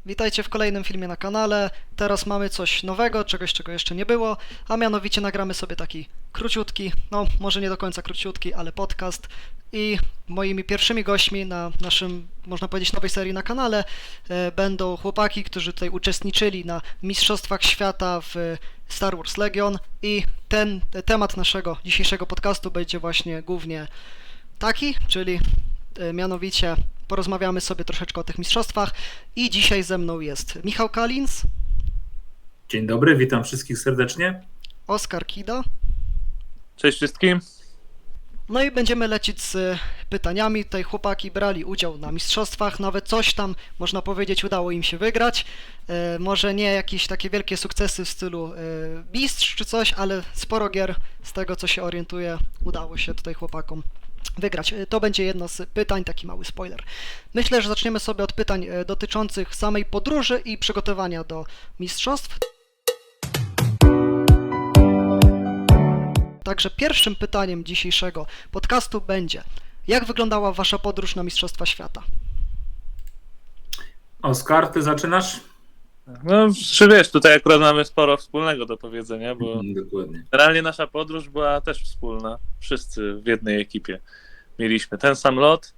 Witajcie w kolejnym filmie na kanale. Teraz mamy coś nowego, czegoś czego jeszcze nie było, a mianowicie nagramy sobie taki króciutki, no może nie do końca króciutki, ale podcast. I moimi pierwszymi gośćmi na naszym, można powiedzieć, nowej serii na kanale będą chłopaki, którzy tutaj uczestniczyli na Mistrzostwach Świata w Star Wars Legion i ten temat naszego dzisiejszego podcastu będzie właśnie głównie taki, czyli mianowicie porozmawiamy sobie troszeczkę o tych mistrzostwach i dzisiaj ze mną jest Michał Kalins. Dzień dobry, witam wszystkich serdecznie. Oskar Kida. Cześć wszystkim. No i będziemy lecieć z pytaniami. Tutaj chłopaki brali udział na mistrzostwach, nawet coś tam, można powiedzieć, udało im się wygrać. Może nie jakieś takie wielkie sukcesy w stylu mistrz czy coś, ale sporo gier z tego, co się orientuję, udało się tutaj chłopakom wygrać. To będzie jedno z pytań, taki mały spoiler. Myślę, że zaczniemy sobie od pytań dotyczących samej podróży i przygotowania do mistrzostw. Także pierwszym pytaniem dzisiejszego podcastu będzie: jak wyglądała wasza podróż na Mistrzostwa Świata? Oskar, ty zaczynasz? No, czy wiesz, tutaj akurat mamy sporo wspólnego do powiedzenia, bo Dokładnie. generalnie nasza podróż była też wspólna. Wszyscy w jednej ekipie mieliśmy ten sam lot.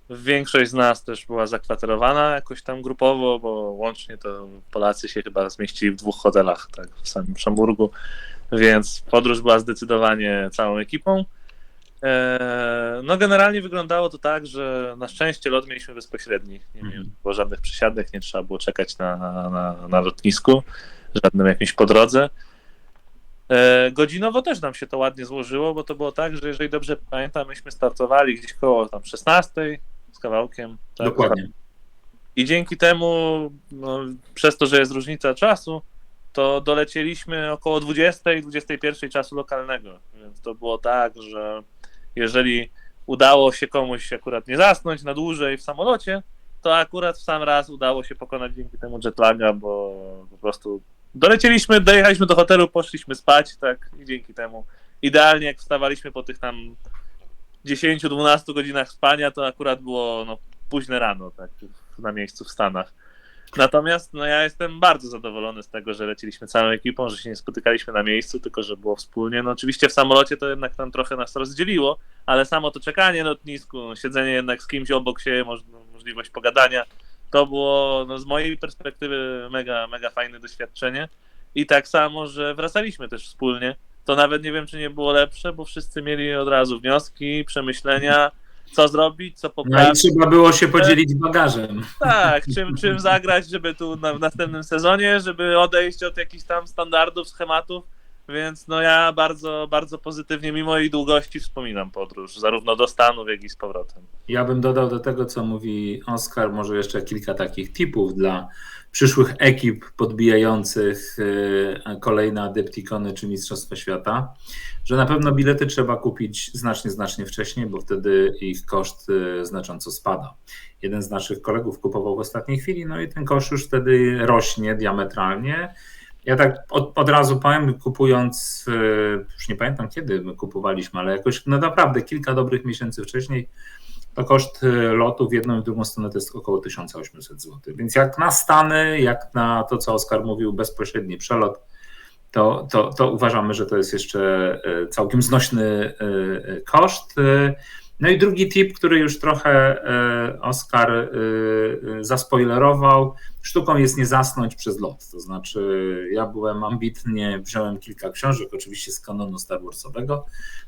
Większość z nas też była zakwaterowana jakoś tam grupowo, bo łącznie to Polacy się chyba zmieścili w 2 hotelach, tak, w samym Szamburgu, więc podróż była zdecydowanie całą ekipą. No generalnie wyglądało to tak, że na szczęście lot mieliśmy bezpośredni. Nie było żadnych przesiadek, nie trzeba było czekać na lotnisku, żadnym jakimś po drodze. Godzinowo też nam się to ładnie złożyło, bo to było tak, że jeżeli dobrze pamiętam, myśmy startowali gdzieś koło tam 16 z kawałkiem. Tak? Dokładnie. I dzięki temu, no, przez to, że jest różnica czasu, to dolecieliśmy około 20-21 czasu lokalnego. Więc to było tak, że jeżeli udało się komuś akurat nie zasnąć na dłużej w samolocie, to akurat w sam raz udało się pokonać dzięki temu jetlaga, bo po prostu dolecieliśmy, dojechaliśmy do hotelu, poszliśmy spać, tak, i dzięki temu idealnie jak wstawaliśmy po tych tam 10-12 godzinach spania, to akurat było późne rano, tak, na miejscu w Stanach. Natomiast ja jestem bardzo zadowolony z tego, że leciliśmy całą ekipą, że się nie spotykaliśmy na miejscu, tylko że było wspólnie. No oczywiście w samolocie to jednak tam trochę nas rozdzieliło, ale samo to czekanie na lotnisku, siedzenie jednak z kimś obok siebie, możliwość pogadania, to było z mojej perspektywy mega, mega fajne doświadczenie. I tak samo, że wracaliśmy też wspólnie. To nawet nie wiem, czy nie było lepsze, bo wszyscy mieli od razu wnioski, przemyślenia, co zrobić, co poprawić. No i trzeba było się podzielić bagażem. Tak, czym zagrać, żeby tu w następnym sezonie, żeby odejść od jakichś tam standardów, schematów, więc ja bardzo, bardzo pozytywnie, mimo jej długości, wspominam podróż, zarówno do Stanów, jak i z powrotem. Ja bym dodał do tego, co mówi Oskar, może jeszcze kilka takich tipów dla przyszłych ekip podbijających kolejne Adepticony czy Mistrzostwa Świata, że na pewno bilety trzeba kupić znacznie wcześniej, bo wtedy ich koszt znacząco spada. Jeden z naszych kolegów kupował w ostatniej chwili, no i ten koszt już wtedy rośnie diametralnie. Ja tak od razu powiem, kupując, już nie pamiętam kiedy my kupowaliśmy, ale jakoś naprawdę kilka dobrych miesięcy wcześniej, to koszt lotu w jedną i w drugą stronę to jest około 1800 zł. Więc jak na Stany, jak na to, co Oskar mówił, bezpośredni przelot, to uważamy, że to jest jeszcze całkiem znośny koszt. No i drugi tip, który już trochę Oskar zaspoilerował, sztuką jest nie zasnąć przez lot. To znaczy ja byłem ambitnie, wziąłem kilka książek, oczywiście z kanonu Star Warsowego,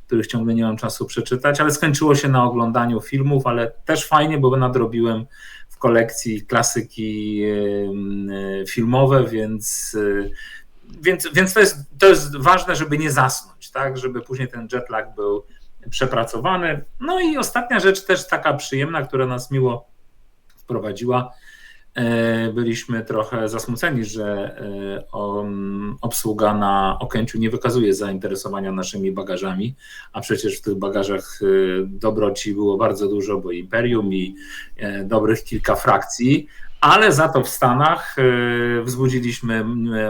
których ciągle nie mam czasu przeczytać, ale skończyło się na oglądaniu filmów, ale też fajnie, bo nadrobiłem w kolekcji klasyki filmowe, więc to jest ważne, żeby nie zasnąć, tak, żeby później ten jetlag był przepracowany. No i ostatnia rzecz też taka przyjemna, która nas miło wprowadziła. Byliśmy trochę zasmuceni, że obsługa na Okęciu nie wykazuje zainteresowania naszymi bagażami, a przecież w tych bagażach dobroci było bardzo dużo, bo Imperium i dobrych kilka frakcji, ale za to w Stanach wzbudziliśmy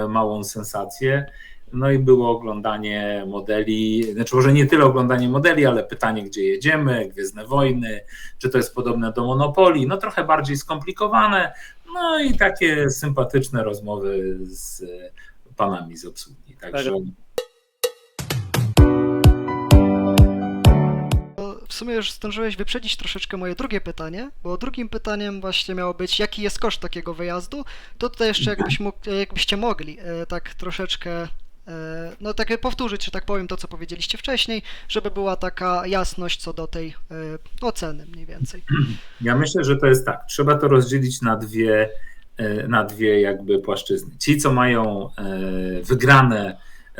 małą sensację. No i było oglądanie modeli, znaczy może nie tyle oglądanie modeli, ale pytanie, gdzie jedziemy, Gwiezdne Wojny, czy to jest podobne do Monopolii, no trochę bardziej skomplikowane, No i takie sympatyczne rozmowy z panami z obsługi. Także W sumie już zdążyłeś wyprzedzić troszeczkę moje drugie pytanie, bo drugim pytaniem właśnie miało być, jaki jest koszt takiego wyjazdu. To tutaj jeszcze jakbyście mogli tak troszeczkę, no tak powtórzyć, że tak powiem, to co powiedzieliście wcześniej, żeby była taka jasność co do tej oceny mniej więcej. ja myślę, że to jest tak. Trzeba to rozdzielić na dwie jakby płaszczyzny. Ci, co mają wygrane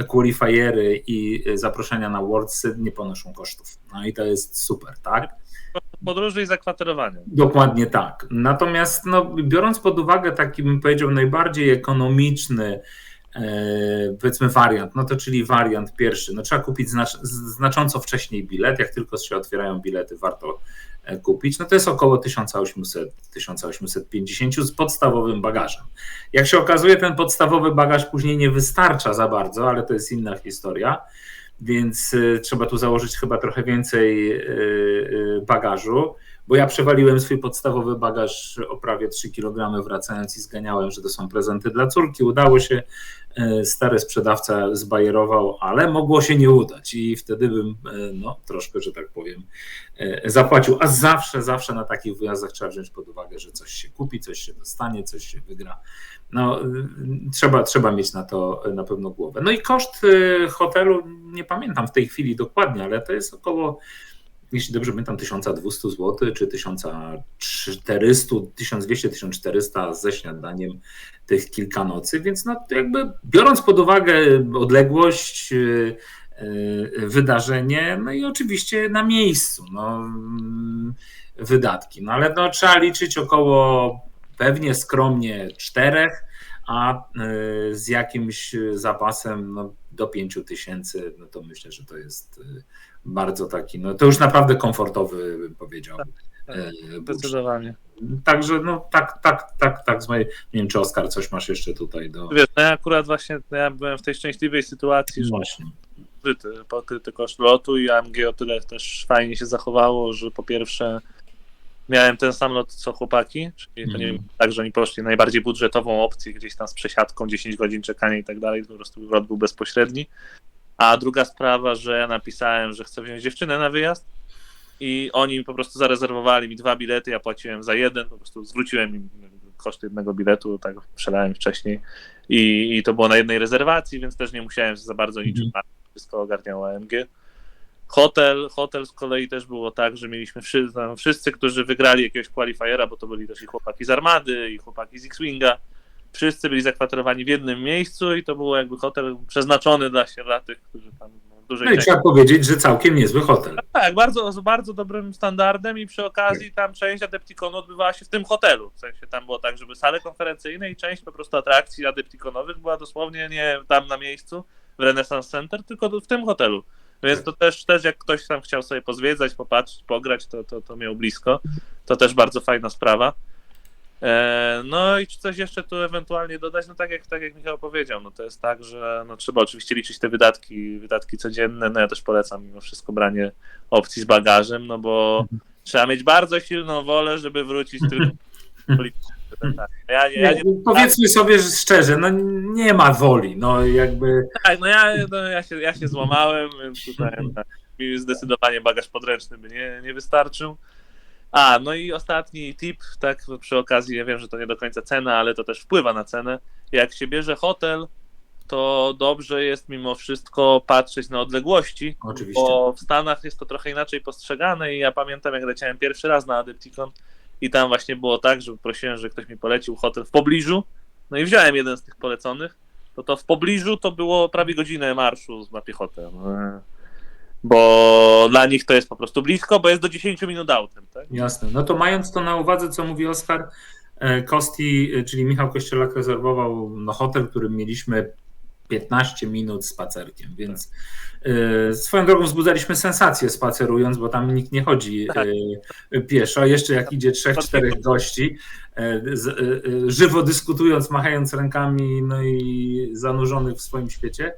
qualifiery i zaproszenia na Worldsy, nie ponoszą kosztów. No i to jest super, tak? Podróży i zakwaterowania. Dokładnie tak. Natomiast no, biorąc pod uwagę taki, bym powiedział, najbardziej ekonomiczny powiedzmy wariant, no to czyli wariant pierwszy, no trzeba kupić znacząco wcześniej bilet, jak tylko się otwierają bilety, warto kupić, no to jest około 1800-1850 z podstawowym bagażem. Jak się okazuje, ten podstawowy bagaż później nie wystarcza za bardzo, ale to jest inna historia, więc trzeba tu założyć chyba trochę więcej bagażu, bo ja przewaliłem swój podstawowy bagaż o prawie 3 kg wracając i zganiałem, że to są prezenty dla córki. Udało się, stary sprzedawca zbajerował, ale mogło się nie udać i wtedy bym no, troszkę, że tak powiem, zapłacił. A zawsze na takich wyjazdach trzeba wziąć pod uwagę, że coś się kupi, coś się dostanie, coś się wygra. No, trzeba mieć na to na pewno głowę. No i koszt hotelu, nie pamiętam w tej chwili dokładnie, ale to jest około, jeśli dobrze pamiętam, 1200 zł, czy 1400, 1200, 1400 ze śniadaniem tych kilka nocy, więc no jakby biorąc pod uwagę odległość, wydarzenie, no i oczywiście na miejscu, no, wydatki, no ale no, trzeba liczyć około pewnie skromnie 4, a z jakimś zapasem no, do 5000, no to myślę, że to jest bardzo taki, no to już naprawdę komfortowy, bym powiedział. Zdecydowanie. Także no tak z mojej, nie wiem, czy Oskar coś masz jeszcze tutaj do... Wiesz, no ja akurat właśnie ja byłem w tej szczęśliwej sytuacji, że Właśnie. pokryty koszt lotu i AMG o tyle też fajnie się zachowało, że po pierwsze miałem ten sam lot co chłopaki, czyli to nie wiem, tak, że oni poszli najbardziej budżetową opcję gdzieś tam z przesiadką, 10 godzin czekania i tak dalej, po prostu lot był bezpośredni. A druga sprawa, że ja napisałem, że chcę wziąć dziewczynę na wyjazd i oni po prostu zarezerwowali mi 2 bilety, ja płaciłem za jeden, po prostu zwróciłem im koszt jednego biletu, tak przelałem wcześniej i to było na jednej rezerwacji, więc też nie musiałem za bardzo niczym martwić, wszystko ogarniało AMG. Hotel z kolei też było tak, że mieliśmy wszyscy, którzy wygrali jakiegoś qualifiera, bo to byli też i chłopaki z Armady, i chłopaki z X-Winga, wszyscy byli zakwaterowani w jednym miejscu i to był jakby hotel przeznaczony dla tych, którzy tam dużej No i części... trzeba powiedzieć, że całkiem niezły hotel. Tak, z bardzo dobrym standardem i przy okazji tam część Adepticonu odbywała się w tym hotelu. W sensie tam było tak, żeby sale konferencyjne i część po prostu atrakcji Adepticonowych była dosłownie nie tam na miejscu w Renaissance Center, tylko w tym hotelu. Więc to też jak ktoś tam chciał sobie pozwiedzać, popatrzeć, pograć, to miał blisko. To też bardzo fajna sprawa. No i czy coś jeszcze tu ewentualnie dodać? No tak jak Michał powiedział, no to jest tak, że no trzeba oczywiście liczyć te wydatki codzienne, no ja też polecam mimo wszystko branie opcji z bagażem, no bo trzeba mieć bardzo silną wolę, żeby wrócić tylko Powiedzmy sobie szczerze, no nie ma woli, no jakby... Tak, ja się złamałem, więc tutaj mi zdecydowanie bagaż podręczny by nie wystarczył. No i ostatni tip, tak przy okazji, ja wiem, że to nie do końca cena, ale to też wpływa na cenę. Jak się bierze hotel, to dobrze jest mimo wszystko patrzeć na odległości, Oczywiście. Bo w Stanach jest to trochę inaczej postrzegane i ja pamiętam, jak leciałem pierwszy raz na Adepticon i tam właśnie było tak, że prosiłem, że ktoś mi polecił hotel w pobliżu, no i wziąłem jeden z tych poleconych, to w pobliżu to było prawie godzinę marszu na piechotę. Bo dla nich to jest po prostu blisko, bo jest do 10 minut autem. Tak? Jasne. No to mając to na uwadze, co mówi Oskar, Kosti, czyli Michał Kościelak rezerwował hotel, w którym mieliśmy 15 minut spacerkiem, więc swoją drogą wzbudzaliśmy sensację spacerując, bo tam nikt nie chodzi pieszo, jeszcze jak idzie 3-4 gości, żywo dyskutując, machając rękami, no i zanurzonych w swoim świecie.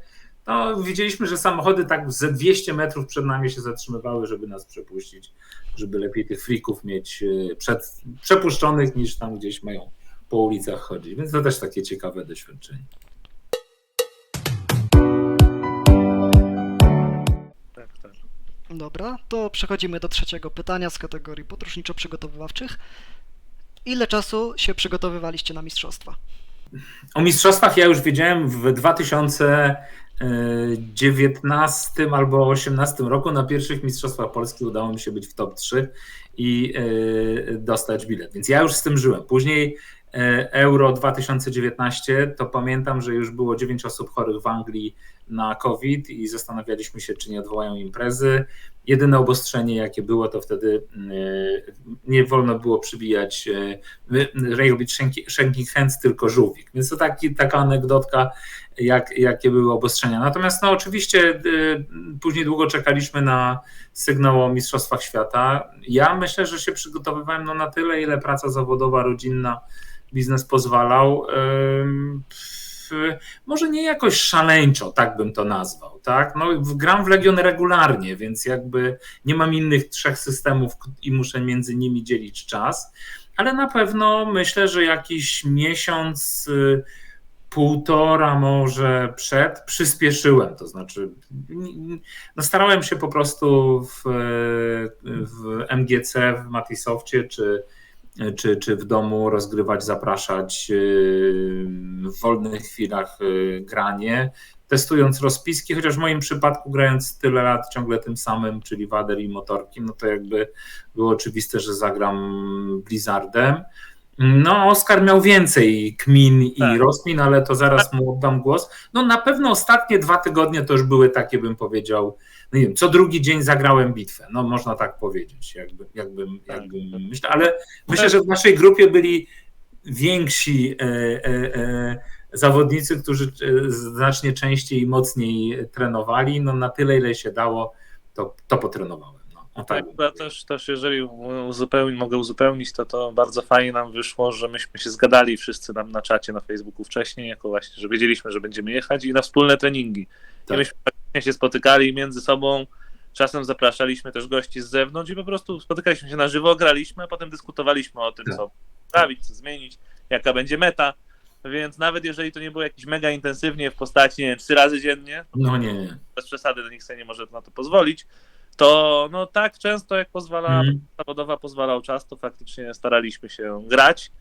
No, widzieliśmy, że samochody tak ze 200 metrów przed nami się zatrzymywały, żeby nas przepuścić, żeby lepiej tych frików mieć przepuszczonych niż tam gdzieś mają po ulicach chodzić, więc to też takie ciekawe doświadczenie. Tak, tak. Dobra, to przechodzimy do trzeciego pytania z kategorii podróżniczo-przygotowywawczych. Ile czasu się przygotowywaliście na mistrzostwa? O mistrzostwach ja już wiedziałem w 2019 albo 2018 roku. Na pierwszych mistrzostwach Polski udało mi się być w top 3 i dostać bilet, więc ja już z tym żyłem. Później Euro 2019, to pamiętam, że już było 9 osób chorych w Anglii na COVID i zastanawialiśmy się, czy nie odwołają imprezy. Jedyne obostrzenie, jakie było, to wtedy nie wolno było przybijać, robić shaking hands, tylko żółwik. Więc to taka anegdotka, jakie były obostrzenia. Natomiast no oczywiście później długo czekaliśmy na sygnał o Mistrzostwach Świata. Ja myślę, że się przygotowywałem na tyle, ile praca zawodowa, rodzinna, biznes pozwalał. Może nie jakoś szaleńczo, tak bym to nazwał, tak? No, gram w Legion regularnie, więc jakby nie mam innych 3 systemów i muszę między nimi dzielić czas, ale na pewno myślę, że jakiś miesiąc, półtora może przyspieszyłem, to znaczy no starałem się po prostu w MGC, w Matisoftie czy w domu rozgrywać, zapraszać w wolnych chwilach granie, testując rozpiski, chociaż w moim przypadku grając tyle lat ciągle tym samym, czyli Wader i Motorki, no to jakby było oczywiste, że zagram Blizzardem. No, Oskar miał więcej kmin i rozkmin, ale to zaraz mu oddam głos. No na pewno ostatnie 2 tygodnie to już były takie, bym powiedział, no nie wiem, co drugi dzień zagrałem bitwę, no można tak powiedzieć, jakbym myślał, ale myślę, że w naszej grupie byli więksi zawodnicy, którzy znacznie częściej i mocniej trenowali, no na tyle, ile się dało, to potrenowałem. Tak, ja też jeżeli mogę uzupełnić, to bardzo fajnie nam wyszło, że myśmy się zgadali wszyscy nam na czacie na Facebooku wcześniej, jako właśnie, że wiedzieliśmy, że będziemy jechać i na wspólne treningi. Tak. I myśmy się spotykali między sobą, czasem zapraszaliśmy też gości z zewnątrz i po prostu spotykaliśmy się na żywo, graliśmy, a potem dyskutowaliśmy o tym, co sprawić, co zmienić, jaka będzie meta. Więc nawet jeżeli to nie było jakieś mega intensywnie w postaci, nie wiem, 3 razy dziennie, no nie. Bez przesady, nikt sobie nie może na to pozwolić, to no tak często jak zawodowa pozwalał czas, to faktycznie staraliśmy się grać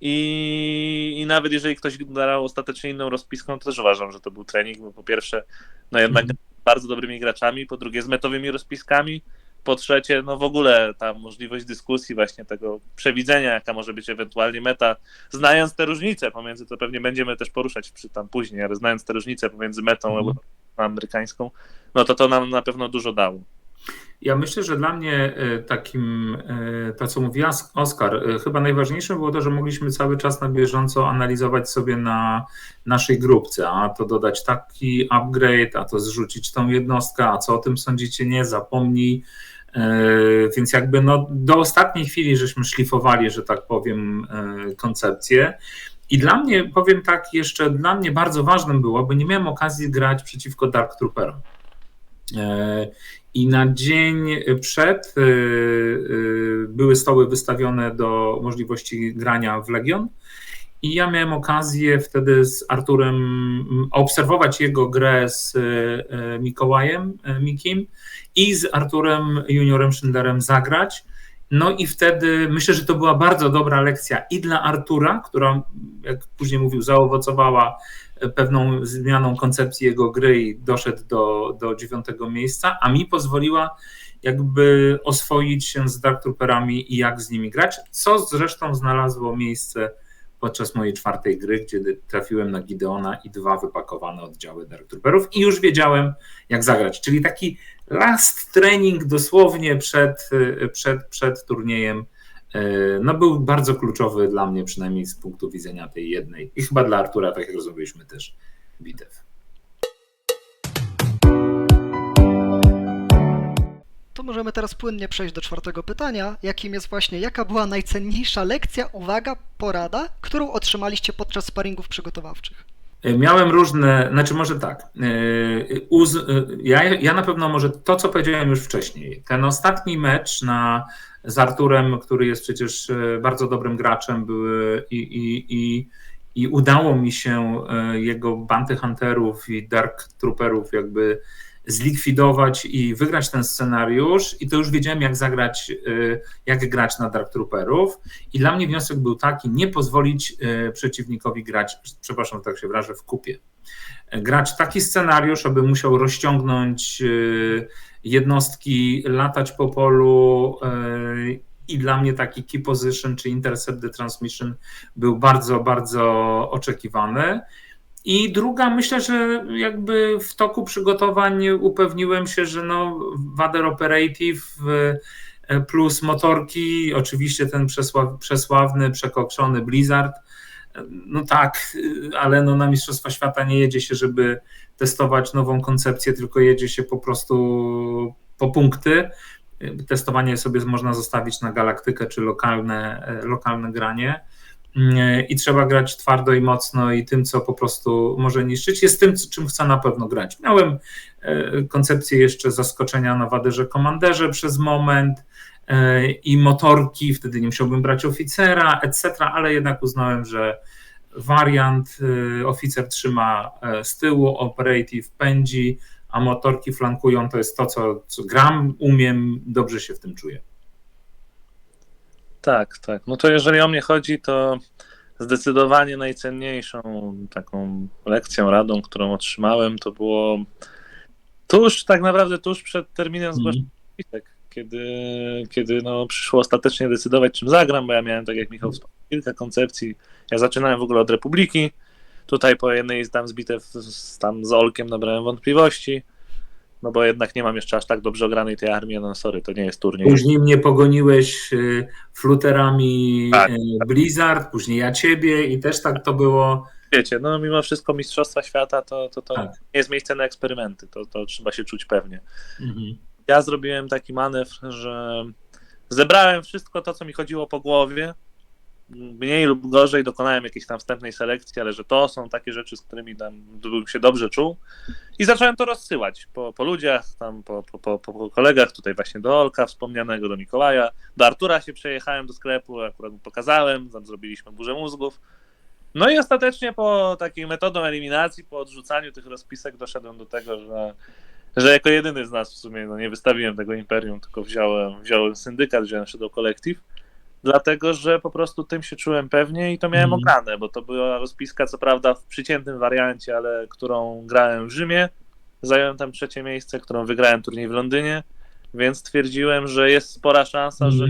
i nawet jeżeli ktoś grał ostatecznie inną rozpiską, to też uważam, że to był trening, bo po pierwsze no jednak bardzo dobrymi graczami, po drugie z metowymi rozpiskami, po trzecie no w ogóle ta możliwość dyskusji, właśnie tego przewidzenia, jaka może być ewentualnie meta, znając te różnice pomiędzy, to pewnie będziemy też poruszać tam później, ale znając te różnice pomiędzy metą amerykańską, no to nam na pewno dużo dało. Ja myślę, że dla mnie takim, to co mówi Oskar, chyba najważniejsze było to, że mogliśmy cały czas na bieżąco analizować sobie na naszej grupce, a to dodać taki upgrade, a to zrzucić tą jednostkę, a co o tym sądzicie, nie, zapomnij. Więc jakby no do ostatniej chwili żeśmy szlifowali, że tak powiem, koncepcję. I dla mnie, powiem tak, jeszcze dla mnie bardzo ważnym było, bo nie miałem okazji grać przeciwko Dark Trooperom. I na dzień przed były stoły wystawione do możliwości grania w Legion i ja miałem okazję wtedy z Arturem obserwować jego grę z Mikołajem Mikim i z Arturem Juniorem Schindlerem zagrać. No i wtedy myślę, że to była bardzo dobra lekcja i dla Artura, która, jak później mówił, zaowocowała pewną zmianą koncepcji jego gry i doszedł do 9. miejsca, a mi pozwoliła jakby oswoić się z Dark Trooperami i jak z nimi grać, co zresztą znalazło miejsce podczas mojej 4. gry, gdzie trafiłem na Gideona i 2 wypakowane oddziały Dark Trooperów i już wiedziałem, jak zagrać. Czyli taki last training dosłownie przed turniejem no był bardzo kluczowy dla mnie, przynajmniej z punktu widzenia tej jednej i chyba dla Artura, tak jak rozumieliśmy, też bitew. To możemy teraz płynnie przejść do 4. pytania, jakim jest właśnie, jaka była najcenniejsza lekcja, uwaga, porada, którą otrzymaliście podczas sparingów przygotowawczych? Miałem różne, znaczy może tak, ja na pewno może to, co powiedziałem już wcześniej, ten ostatni mecz z Arturem, który jest przecież bardzo dobrym graczem i udało mi się jego Bounty Hunterów i Dark Trooperów jakby zlikwidować i wygrać ten scenariusz i to już wiedziałem jak grać na Dark Trooperów i dla mnie wniosek był taki, nie pozwolić przeciwnikowi grać, przepraszam, tak się wyrażę, w kupie. Grać taki scenariusz, aby musiał rozciągnąć jednostki, latać po polu i dla mnie taki key position czy intercept the transmission był bardzo, bardzo oczekiwany. I druga, myślę, że jakby w toku przygotowań upewniłem się, że Vader Operative plus motorki, oczywiście ten przesławny, przekokszony Blizzard, no tak, ale na Mistrzostwa Świata nie jedzie się, żeby testować nową koncepcję, tylko jedzie się po prostu po punkty. Testowanie sobie można zostawić na galaktykę czy lokalne granie. I trzeba grać twardo i mocno i tym, co po prostu może niszczyć, jest tym, czym chcę na pewno grać. Miałem koncepcję jeszcze zaskoczenia na Vaderze Commanderze przez moment i motorki, wtedy nie musiałbym brać oficera, etc., ale jednak uznałem, że wariant oficer trzyma z tyłu, operative pędzi, a motorki flankują, to jest to, co gram, umiem, dobrze się w tym czuję. Tak. No to jeżeli o mnie chodzi, to zdecydowanie najcenniejszą taką lekcją, radą, którą otrzymałem, to było tak naprawdę tuż przed terminem zgłoszenia spisek, kiedy przyszło ostatecznie decydować, czym zagram, bo ja miałem, tak jak Michał wspomniał, kilka koncepcji. Ja zaczynałem w ogóle od Republiki. Tutaj po jednej tam z bitew tam z Olkiem nabrałem wątpliwości, no bo jednak nie mam jeszcze aż tak dobrze ogranej tej armii, no sorry, to nie jest turniej. Później mnie pogoniłeś fluterami Blizzard, później ja ciebie i też tak to było. Wiecie, no mimo wszystko Mistrzostwa Świata to Tak. nie jest miejsce na eksperymenty, to trzeba się czuć pewnie. Mhm. Ja zrobiłem taki manewr, że zebrałem wszystko to, co mi chodziło po głowie, mniej lub gorzej dokonałem jakiejś tam wstępnej selekcji, ale że to są takie rzeczy, z którymi tam bym się dobrze czuł i zacząłem to rozsyłać po ludziach, tam po kolegach, tutaj właśnie do Olka wspomnianego, do Mikołaja, do Artura się przejechałem do sklepu, akurat mu pokazałem, tam zrobiliśmy burzę mózgów. No i ostatecznie po takiej metodą eliminacji, po odrzucaniu tych rozpisek doszedłem do tego, że jako jedyny z nas w sumie nie wystawiłem tego imperium, tylko wziąłem syndykat, wziąłem Shadow Collective, dlatego że po prostu tym się czułem pewnie i to miałem ograne, bo to była rozpiska, co prawda w przyciętym wariancie, ale którą grałem w Rzymie, zająłem tam 3. miejsce, którą wygrałem turniej w Londynie, więc stwierdziłem, że jest spora szansa, że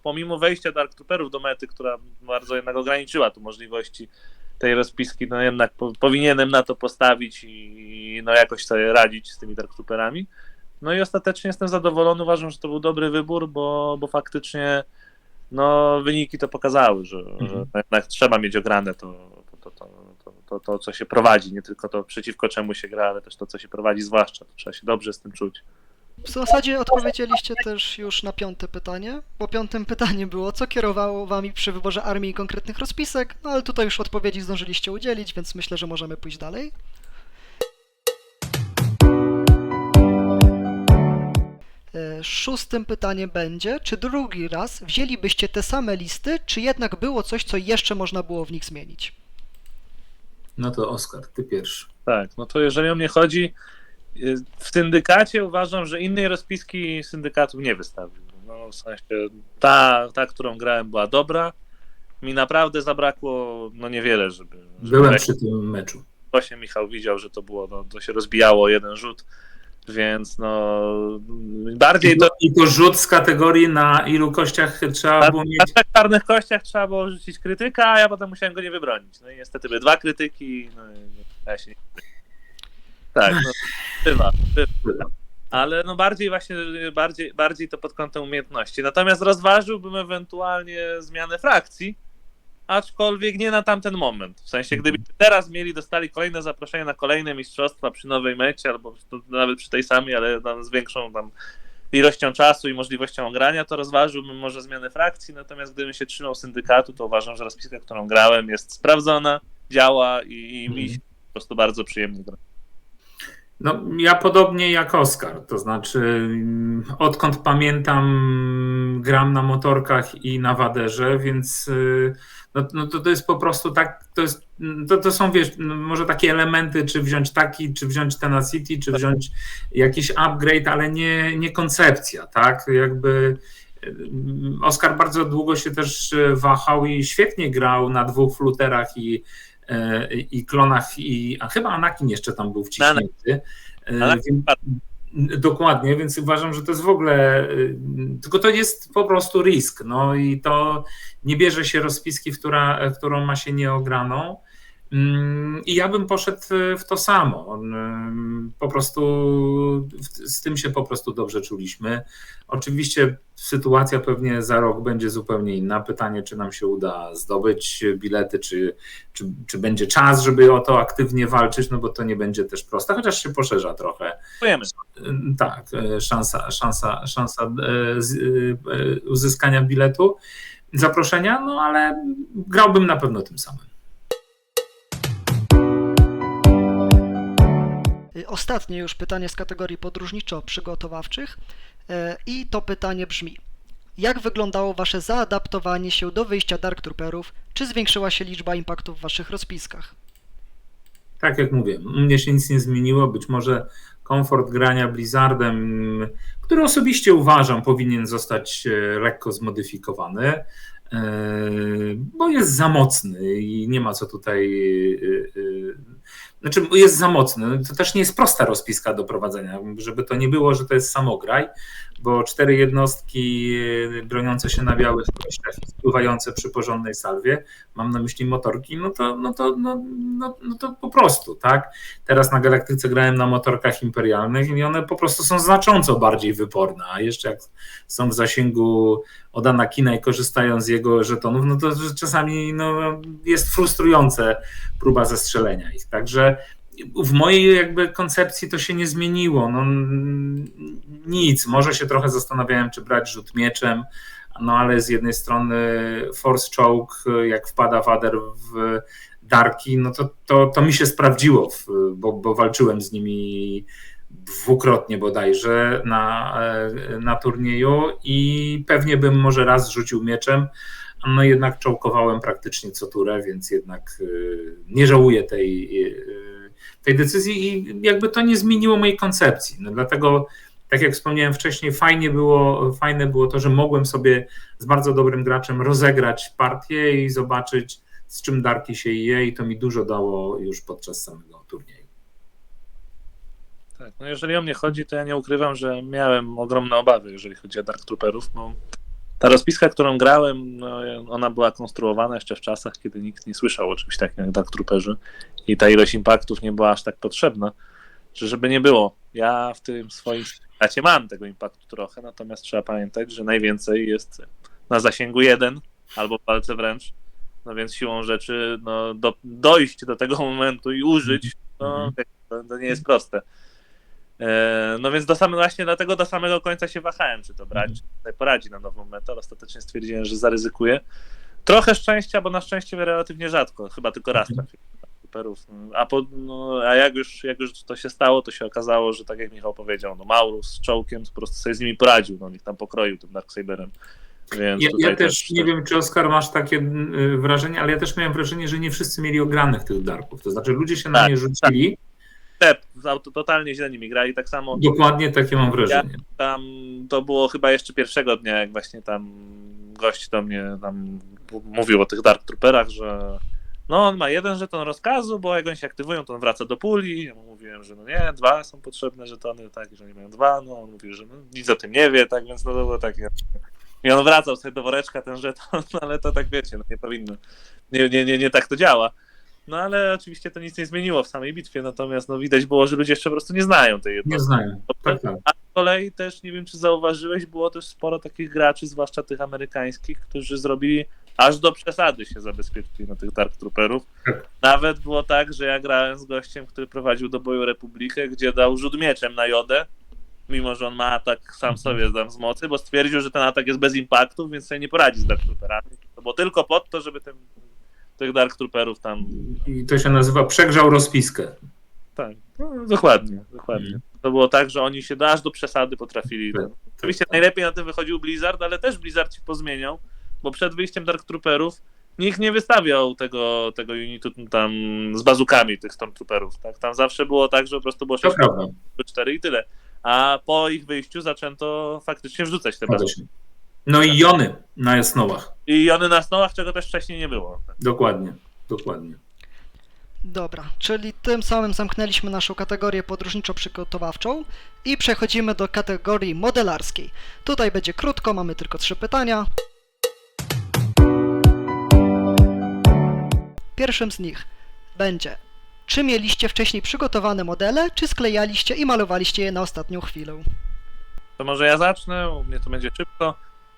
pomimo wejścia Dark Trooperów do mety, która bardzo jednak ograniczyła tu możliwości tej rozpiski, no jednak powinienem na to postawić i jakoś sobie radzić z tymi Dark Trooperami. No i ostatecznie jestem zadowolony, uważam, że to był dobry wybór, bo faktycznie wyniki to pokazały, że jednak trzeba mieć ograne to, co się prowadzi, nie tylko to, przeciwko czemu się gra, ale też to, co się prowadzi zwłaszcza, to trzeba się dobrze z tym czuć. W zasadzie odpowiedzieliście też już na 5. pytanie, bo 5. pytanie było, co kierowało wami przy wyborze armii i konkretnych rozpisek, no ale tutaj już odpowiedzi zdążyliście udzielić, więc myślę, że możemy pójść dalej. Szóstym pytanie będzie, czy drugi raz wzięlibyście te same listy, czy jednak było coś, co jeszcze można było w nich zmienić? No to Oskar, ty pierwszy. Tak, no to jeżeli o mnie chodzi, w syndykacie uważam, że innej rozpiski syndykatu nie wystawił. No, w sensie ta, którą grałem, była dobra. Mi naprawdę zabrakło niewiele, żeby Byłem przy tym meczu. Właśnie Michał widział, że to było, to się rozbijało jeden rzut, więc bardziej to... I to rzut z kategorii, na ilu kościach trzeba było mieć... Na 3 czarnych kościach trzeba było rzucić krytyka, a ja potem musiałem go nie wybronić. No i niestety były 2 krytyki, ja się nie... Tak, bywa. Ale bardziej to pod kątem umiejętności. Natomiast rozważyłbym ewentualnie zmianę frakcji, aczkolwiek nie na tamten moment. W sensie, gdyby teraz dostali kolejne zaproszenie na kolejne mistrzostwa przy nowej mecie, albo nawet przy tej samej, ale z większą ilością czasu i możliwością ogrania, to rozważyłbym może zmianę frakcji, natomiast gdybym się trzymał syndykatu, to uważam, że rozpiska, którą grałem, jest sprawdzona, działa i prostu bardzo przyjemnie gra. No, ja podobnie jak Oskar, to znaczy odkąd pamiętam gram na motorkach i na waderze, więc no to jest po prostu tak, to są, wiesz, może takie elementy, czy wziąć taki, czy wziąć Tenacity, czy wziąć jakiś upgrade, ale nie koncepcja, tak, jakby Oskar bardzo długo się też wahał i świetnie grał na 2 fluterach i klonach, a chyba Anakin jeszcze tam był wciśnięty. Dokładnie, więc uważam, że to jest w ogóle, tylko to jest po prostu risk, no i to nie bierze się rozpiski, którą ma się nieograną. I ja bym poszedł w to samo. Po prostu z tym się po prostu dobrze czuliśmy. Oczywiście sytuacja pewnie za rok będzie zupełnie inna. Pytanie, czy nam się uda zdobyć bilety, czy będzie czas, żeby o to aktywnie walczyć, no bo to nie będzie też proste, chociaż się poszerza trochę. Dziękujemy. Tak, szansa uzyskania biletu, zaproszenia, no ale grałbym na pewno tym samym. Ostatnie już pytanie z kategorii podróżniczo-przygotowawczych i to pytanie brzmi: jak wyglądało Wasze zaadaptowanie się do wyjścia Dark Trooperów? Czy zwiększyła się liczba impaktów w Waszych rozpiskach? Tak jak mówię, u mnie się nic nie zmieniło, być może komfort grania Blizzardem, który osobiście uważam powinien zostać lekko zmodyfikowany, bo jest za mocny i nie ma co tutaj, znaczy jest za mocny, to też nie jest prosta rozpiska do prowadzenia, żeby to nie było, że to jest samograj, bo 4 jednostki broniące się na białych kościach i wpływające przy porządnej salwie, mam na myśli motorki, no to po prostu, tak? Teraz na Galaktyce grałem na motorkach imperialnych i one po prostu są znacząco bardziej wyporne, a jeszcze jak są w zasięgu od Anakina i korzystają z jego żetonów, no to czasami jest frustrujące próba zestrzelenia ich. Także w mojej jakby koncepcji to się nie zmieniło. No, nic. Może się trochę zastanawiałem, czy brać rzut mieczem, no ale z jednej strony force choke, jak wpada wader w darki, no to mi się sprawdziło, bo walczyłem z nimi 2-krotnie bodajże na turnieju i pewnie bym może raz rzucił mieczem, no jednak czołkowałem praktycznie co turę, więc jednak nie żałuję tej decyzji i jakby to nie zmieniło mojej koncepcji. No dlatego, tak jak wspomniałem wcześniej, fajne było to, że mogłem sobie z bardzo dobrym graczem rozegrać partię i zobaczyć, z czym darki się je, i to mi dużo dało już podczas samego turnieju. Tak, no jeżeli o mnie chodzi, to ja nie ukrywam, że miałem ogromne obawy, jeżeli chodzi o Dark Trooperów. No, ta rozpiska, którą grałem, no, ona była konstruowana jeszcze w czasach, kiedy nikt nie słyszał o czymś takim jak Dark Trooperzy i ta ilość impaktów nie była aż tak potrzebna, żeby nie było. Ja w tym swoim świecie mam tego impaktu trochę, natomiast trzeba pamiętać, że najwięcej jest na zasięgu 1 albo w walce wręcz, no więc siłą rzeczy dojść do tego momentu i użyć, to nie jest proste. No więc właśnie dlatego do samego końca się wahałem, czy to brać, czy tutaj poradzi na nową metę. Ostatecznie stwierdziłem, że zaryzykuję. Trochę szczęścia, bo na szczęście relatywnie rzadko, chyba tylko raz trafiłem na superów. A jak już to się stało, to się okazało, że tak jak Michał powiedział, Maurus z czołkiem po prostu sobie z nimi poradził, ich tam pokroił tym Darksaberem. Więc ja też nie wiem, czy Oskar masz takie wrażenie, ale ja też miałem wrażenie, że nie wszyscy mieli ogranych tych darków. To znaczy ludzie się na nie rzucili. Totalnie źle nimi grali, tak samo. Dokładnie takie mam wrażenie. To było chyba jeszcze pierwszego dnia, jak właśnie tam gość do mnie tam mówił o tych Dark Trooperach, że on ma 1 żeton rozkazu, bo jak oni się aktywują, to on wraca do puli. Ja mu mówiłem, że nie, 2 są potrzebne żetony, tak, że oni mają 2, on mówił, że nic o tym nie wie, tak, więc to było takie. I on wracał sobie do woreczka ten żeton, ale to tak wiecie, nie powinno. Nie tak to działa. No ale oczywiście to nic nie zmieniło w samej bitwie, natomiast widać było, że ludzie jeszcze po prostu nie znają tej jednostki. Nie znają, tak. A z kolei też, nie wiem czy zauważyłeś, było też sporo takich graczy, zwłaszcza tych amerykańskich, którzy zrobili aż do przesady, się zabezpieczyli na tych Dark Trooperów. Nawet było tak, że ja grałem z gościem, który prowadził do boju Republikę, gdzie dał rzut mieczem na Jodę, mimo że on ma atak sam sobie z mocy, bo stwierdził, że ten atak jest bez impaktu, więc sobie nie poradzi z Dark Trooperami. To było tylko pod to, żeby tych Dark Trooperów tam. I to się nazywa przegrzał rozpiskę. Tak, no, dokładnie. To było tak, że oni się aż do przesady potrafili. Tak, Oczywiście najlepiej na tym wychodził Blizzard, ale też Blizzard się pozmieniał, bo przed wyjściem Dark Trooperów nikt nie wystawiał tego unitu tam z bazukami tych Stormtrooperów. Tak? Tam zawsze było tak, że po prostu było 6, 4 i tyle. A po ich wyjściu zaczęto faktycznie wrzucać te bazuki. No i jony na jasnołach. I jony na snołach, czego też wcześniej nie było. Dokładnie. Dobra, czyli tym samym zamknęliśmy naszą kategorię podróżniczo-przygotowawczą i przechodzimy do kategorii modelarskiej. Tutaj będzie krótko, mamy tylko 3 pytania. Pierwszym z nich będzie: czy mieliście wcześniej przygotowane modele, czy sklejaliście i malowaliście je na ostatnią chwilę? To może ja zacznę, u mnie to będzie szybko.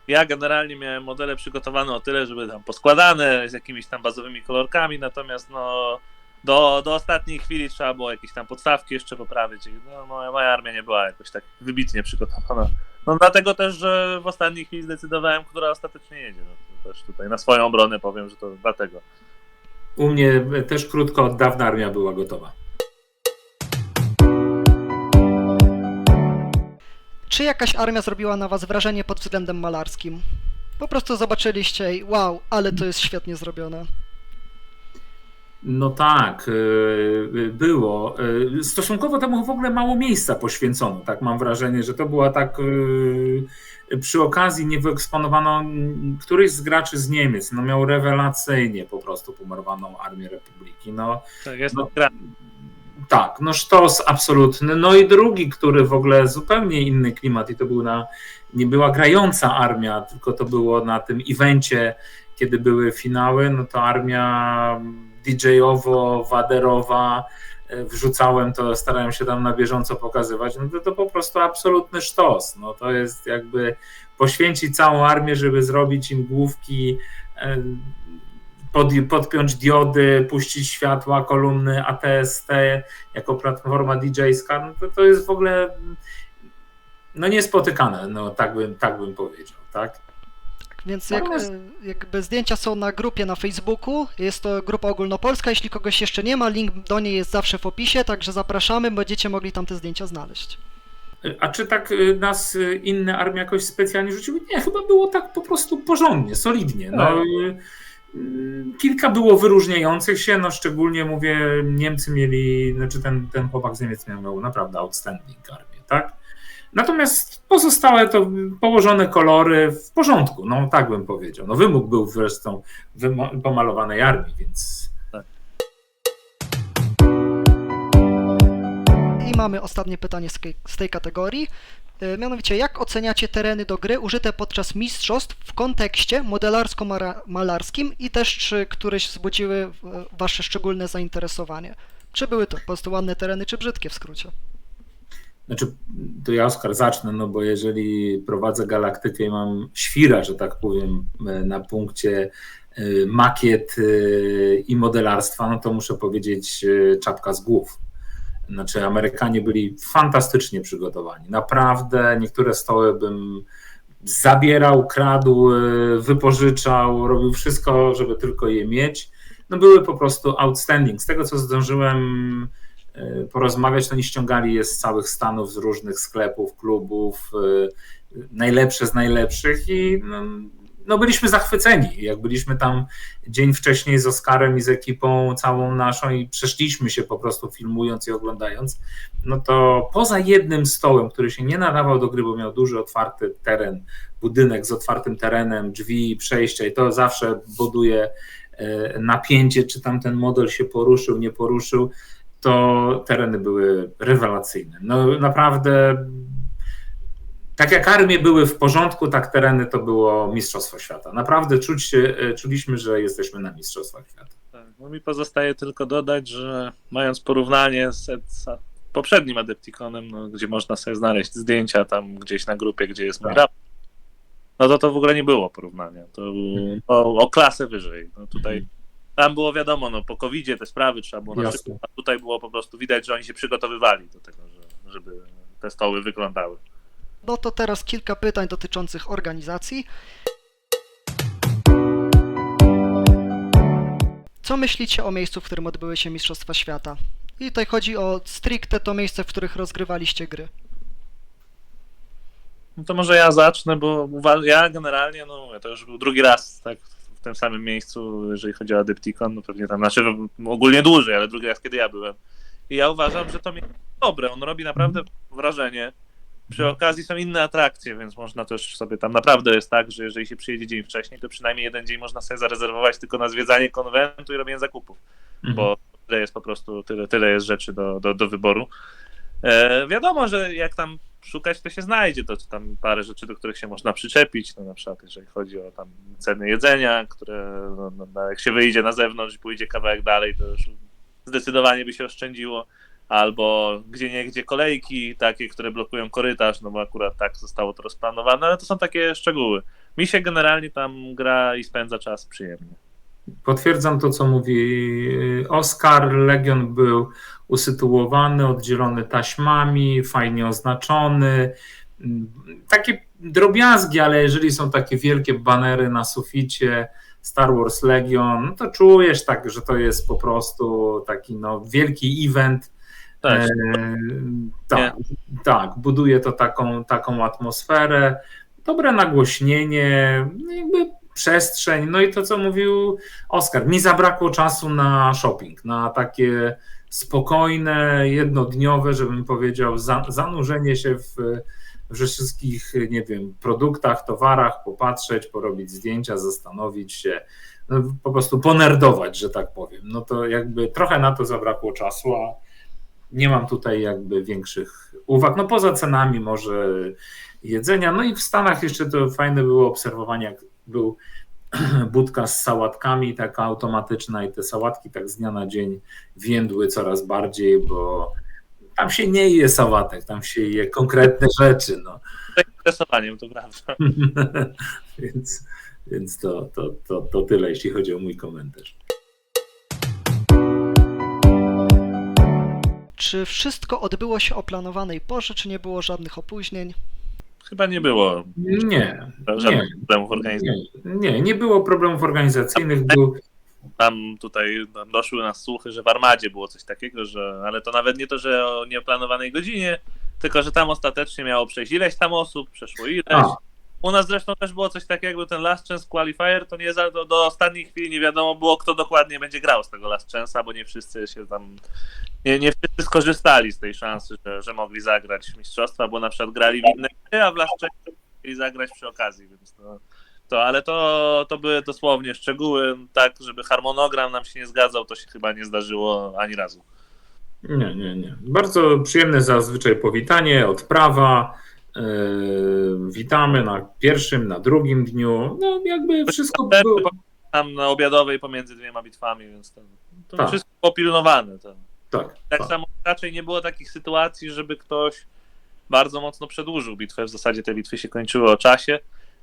Ja generalnie miałem modele przygotowane o tyle, żeby tam poskładane z jakimiś tam bazowymi kolorkami, natomiast no do ostatniej chwili trzeba było jakieś tam podstawki jeszcze poprawić. No, moja armia nie była jakoś tak wybitnie przygotowana. No dlatego też, że w ostatniej chwili zdecydowałem, która ostatecznie jedzie. No, to też tutaj na swoją obronę powiem, że to dlatego. U mnie też krótko, od dawna armia była gotowa. Czy jakaś armia zrobiła na was wrażenie pod względem malarskim? Po prostu zobaczyliście i wow, ale to jest świetnie zrobione. No tak, było. Stosunkowo temu w ogóle mało miejsca poświęcono. Tak mam wrażenie, że to była tak przy okazji nie wyeksponowano któryś z graczy z Niemiec. No miał rewelacyjnie po prostu pomalowaną Armię Republiki. No, Tak, jest no, tak, no sztos absolutny. No i drugi, który w ogóle zupełnie inny klimat i to był nie była grająca armia, tylko to było na tym evencie, kiedy były finały, no to armia DJ-owo-waderowa, wrzucałem to, starałem się tam na bieżąco pokazywać, no to po prostu absolutny sztos. No to jest jakby poświęcić całą armię, żeby zrobić im główki, podpiąć diody, puścić światła, kolumny ATST jako platforma DJ-ska, no to jest w ogóle no niespotykane, no tak bym powiedział, tak? Więc jakby zdjęcia są na grupie na Facebooku, jest to grupa ogólnopolska, jeśli kogoś jeszcze nie ma, link do niej jest zawsze w opisie, także zapraszamy, będziecie mogli tam te zdjęcia znaleźć. A czy tak nas inne armie jakoś specjalnie rzuciły? Nie, chyba było tak po prostu porządnie, solidnie. No, kilka było wyróżniających się, no szczególnie mówię, Niemcy mieli, znaczy ten chłopak z Niemiec miał naprawdę outstanding armię, tak? Natomiast pozostałe to położone kolory w porządku, no tak bym powiedział. No wymóg był zresztą pomalowanej armii, więc... Tak. I mamy ostatnie pytanie z tej kategorii. Mianowicie, jak oceniacie tereny do gry użyte podczas mistrzostw w kontekście modelarsko-malarskim i też czy któreś wzbudziły wasze szczególne zainteresowanie? Czy były to po prostu ładne tereny, czy brzydkie w skrócie? Znaczy, to ja, Oskar, zacznę, no bo jeżeli prowadzę galaktykę i mam świra, że tak powiem, na punkcie makiet i modelarstwa, no to muszę powiedzieć czapka z głów. Znaczy, Amerykanie byli fantastycznie przygotowani. Naprawdę niektóre stoły bym zabierał, kradł, wypożyczał, robił wszystko, żeby tylko je mieć. No były po prostu outstanding. Z tego, co zdążyłem porozmawiać, to oni ściągali je z całych Stanów, z różnych sklepów, klubów, najlepsze z najlepszych i no byliśmy zachwyceni. Jak byliśmy tam dzień wcześniej z Oskarem i z ekipą całą naszą i przeszliśmy się po prostu filmując i oglądając, no to poza jednym stołem, który się nie nadawał do gry, bo miał duży otwarty teren, budynek z otwartym terenem, drzwi, przejścia i to zawsze buduje napięcie, czy tam ten model się poruszył, nie poruszył, to tereny były rewelacyjne. No naprawdę, tak jak armie były w porządku, tak tereny to było Mistrzostwo Świata. Naprawdę czuliśmy, że jesteśmy na Mistrzostwach Świata. Tak, no mi pozostaje tylko dodać, że mając porównanie z poprzednim Adepticonem, no, gdzie można sobie znaleźć zdjęcia tam gdzieś na grupie, gdzie jest mój raport, no to w ogóle nie było porównania. To było o klasę wyżej. No tutaj tam było wiadomo, no po COVID-zie te sprawy trzeba było na szybko, a tutaj było po prostu widać, że oni się przygotowywali do tego, żeby te stoły wyglądały. No to teraz kilka pytań dotyczących organizacji. Co myślicie o miejscu, w którym odbyły się Mistrzostwa Świata? I tutaj chodzi o stricte to miejsce, w których rozgrywaliście gry. No to może ja zacznę, bo ja generalnie, to już był drugi raz tak w tym samym miejscu, jeżeli chodzi o Adepticon, no pewnie tam, ogólnie dłużej, ale drugi raz, kiedy ja byłem. I ja uważam, że to miejsce jest dobre, on robi naprawdę wrażenie. Przy okazji są inne atrakcje, więc można też sobie tam, naprawdę jest tak, że jeżeli się przyjedzie dzień wcześniej, to przynajmniej jeden dzień można sobie zarezerwować tylko na zwiedzanie konwentu i robienie zakupów, bo tyle jest po prostu, tyle jest rzeczy do wyboru. Wiadomo, że jak tam szukać, to się znajdzie, to tam parę rzeczy, do których się można przyczepić, no na przykład jeżeli chodzi o tam ceny jedzenia, które jak się wyjdzie na zewnątrz i pójdzie kawałek dalej, to już zdecydowanie by się oszczędziło, albo gdzieniegdzie kolejki takie, które blokują korytarz, no bo akurat tak zostało to rozplanowane, ale to są takie szczegóły. Mi się generalnie tam gra i spędza czas przyjemnie. Potwierdzam to, co mówi Oskar. Legion był usytuowany, oddzielony taśmami, fajnie oznaczony. Takie drobiazgi, ale jeżeli są takie wielkie banery na suficie Star Wars Legion, no to czujesz tak, że to jest po prostu taki wielki event. Tak, buduje to taką atmosferę, dobre nagłośnienie, jakby przestrzeń, no i to, co mówił Oskar, mi zabrakło czasu na shopping, na takie spokojne, jednodniowe, żebym powiedział, zanurzenie się we wszystkich, nie wiem, produktach, towarach, popatrzeć, porobić zdjęcia, zastanowić się, no, po prostu ponerdować, że tak powiem. No to jakby trochę na to zabrakło czasu, a nie mam tutaj jakby większych uwag, no poza cenami może jedzenia, no i w Stanach jeszcze to fajne było obserwowanie, jak był budka z sałatkami, taka automatyczna i te sałatki tak z dnia na dzień więdły coraz bardziej, bo tam się nie je sałatek, tam się je konkretne rzeczy. No. Zainteresowaniem, to prawda. Więc to tyle, jeśli chodzi o mój komentarz. Czy wszystko odbyło się o planowanej porze, czy nie było żadnych opóźnień? Chyba nie było żadnych problemów organizacyjnych. Nie było problemów organizacyjnych. Tam doszły nas słuchy, że w Armadzie było coś takiego, ale to nawet nie to, że o nieplanowanej godzinie, tylko że tam ostatecznie miało przejść ileś tam osób, przeszło ileś. U nas zresztą też było coś takiego, jakby ten Last Chance Qualifier, to nie do ostatniej chwili nie wiadomo było, kto dokładnie będzie grał z tego Last Chance'a, bo nie wszyscy się tam, nie wszyscy skorzystali z tej szansy, że mogli zagrać mistrzostwa, bo na przykład grali w inne gry, a w Last Chance'ie mogli zagrać przy okazji, więc ale to były dosłownie szczegóły, tak, żeby harmonogram nam się nie zgadzał, to się chyba nie zdarzyło ani razu. Nie. Bardzo przyjemne zazwyczaj powitanie, odprawa. Witamy na pierwszym, na drugim dniu. No jakby wszystko było. Tam na obiadowej pomiędzy dwiema bitwami, więc to wszystko było pilnowane. Tak samo raczej nie było takich sytuacji, żeby ktoś bardzo mocno przedłużył bitwę. W zasadzie te bitwy się kończyły o czasie.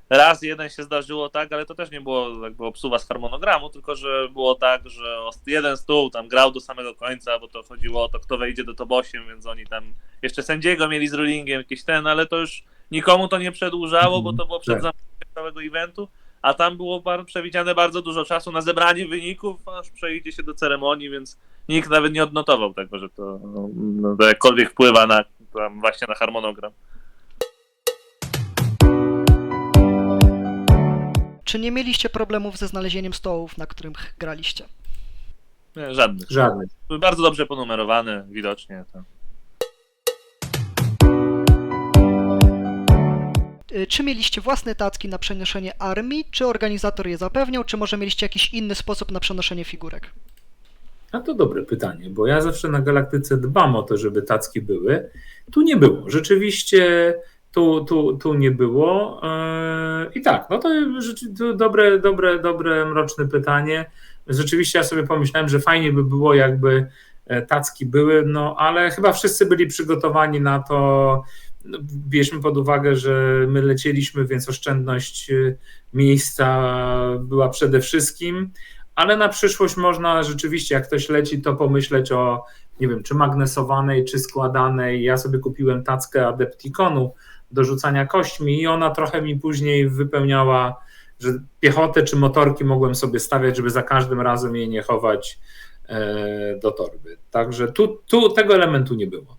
Raz jeden się zdarzyło tak, ale to też nie było jakby obsuwa z harmonogramu, tylko że było tak, że jeden stół tam grał do samego końca, bo to chodziło o to, kto wejdzie do top 8, więc oni tam jeszcze sędziego mieli z rulingiem jakiś ale to już nikomu to nie przedłużało, bo to było przed zamknięciem całego eventu, a tam było przewidziane bardzo dużo czasu na zebranie wyników, aż przejdzie się do ceremonii, więc nikt nawet nie odnotował tego, że to jakkolwiek wpływa właśnie na harmonogram. Czy nie mieliście problemów ze znalezieniem stołów, na których graliście? Nie, żadnych. Były bardzo dobrze ponumerowane, widocznie. Czy mieliście własne tacki na przenoszenie armii, czy organizator je zapewniał, czy może mieliście jakiś inny sposób na przenoszenie figurek? A to dobre pytanie, bo ja zawsze na Galaktyce dbam o to, żeby tacki były. Tu nie było. Rzeczywiście tu nie było. I tak, no to dobre, mroczne pytanie. Rzeczywiście ja sobie pomyślałem, że fajnie by było, jakby tacki były, no ale chyba wszyscy byli przygotowani na to. Bierzmy pod uwagę, że my lecieliśmy, więc oszczędność miejsca była przede wszystkim, ale na przyszłość można rzeczywiście, jak ktoś leci, to pomyśleć o, nie wiem, czy magnesowanej, czy składanej. Ja sobie kupiłem tackę Adepticonu do rzucania kośćmi i ona trochę mi później wypełniała że piechotę czy motorki mogłem sobie stawiać, żeby za każdym razem jej nie chować do torby. Także tu tego elementu nie było.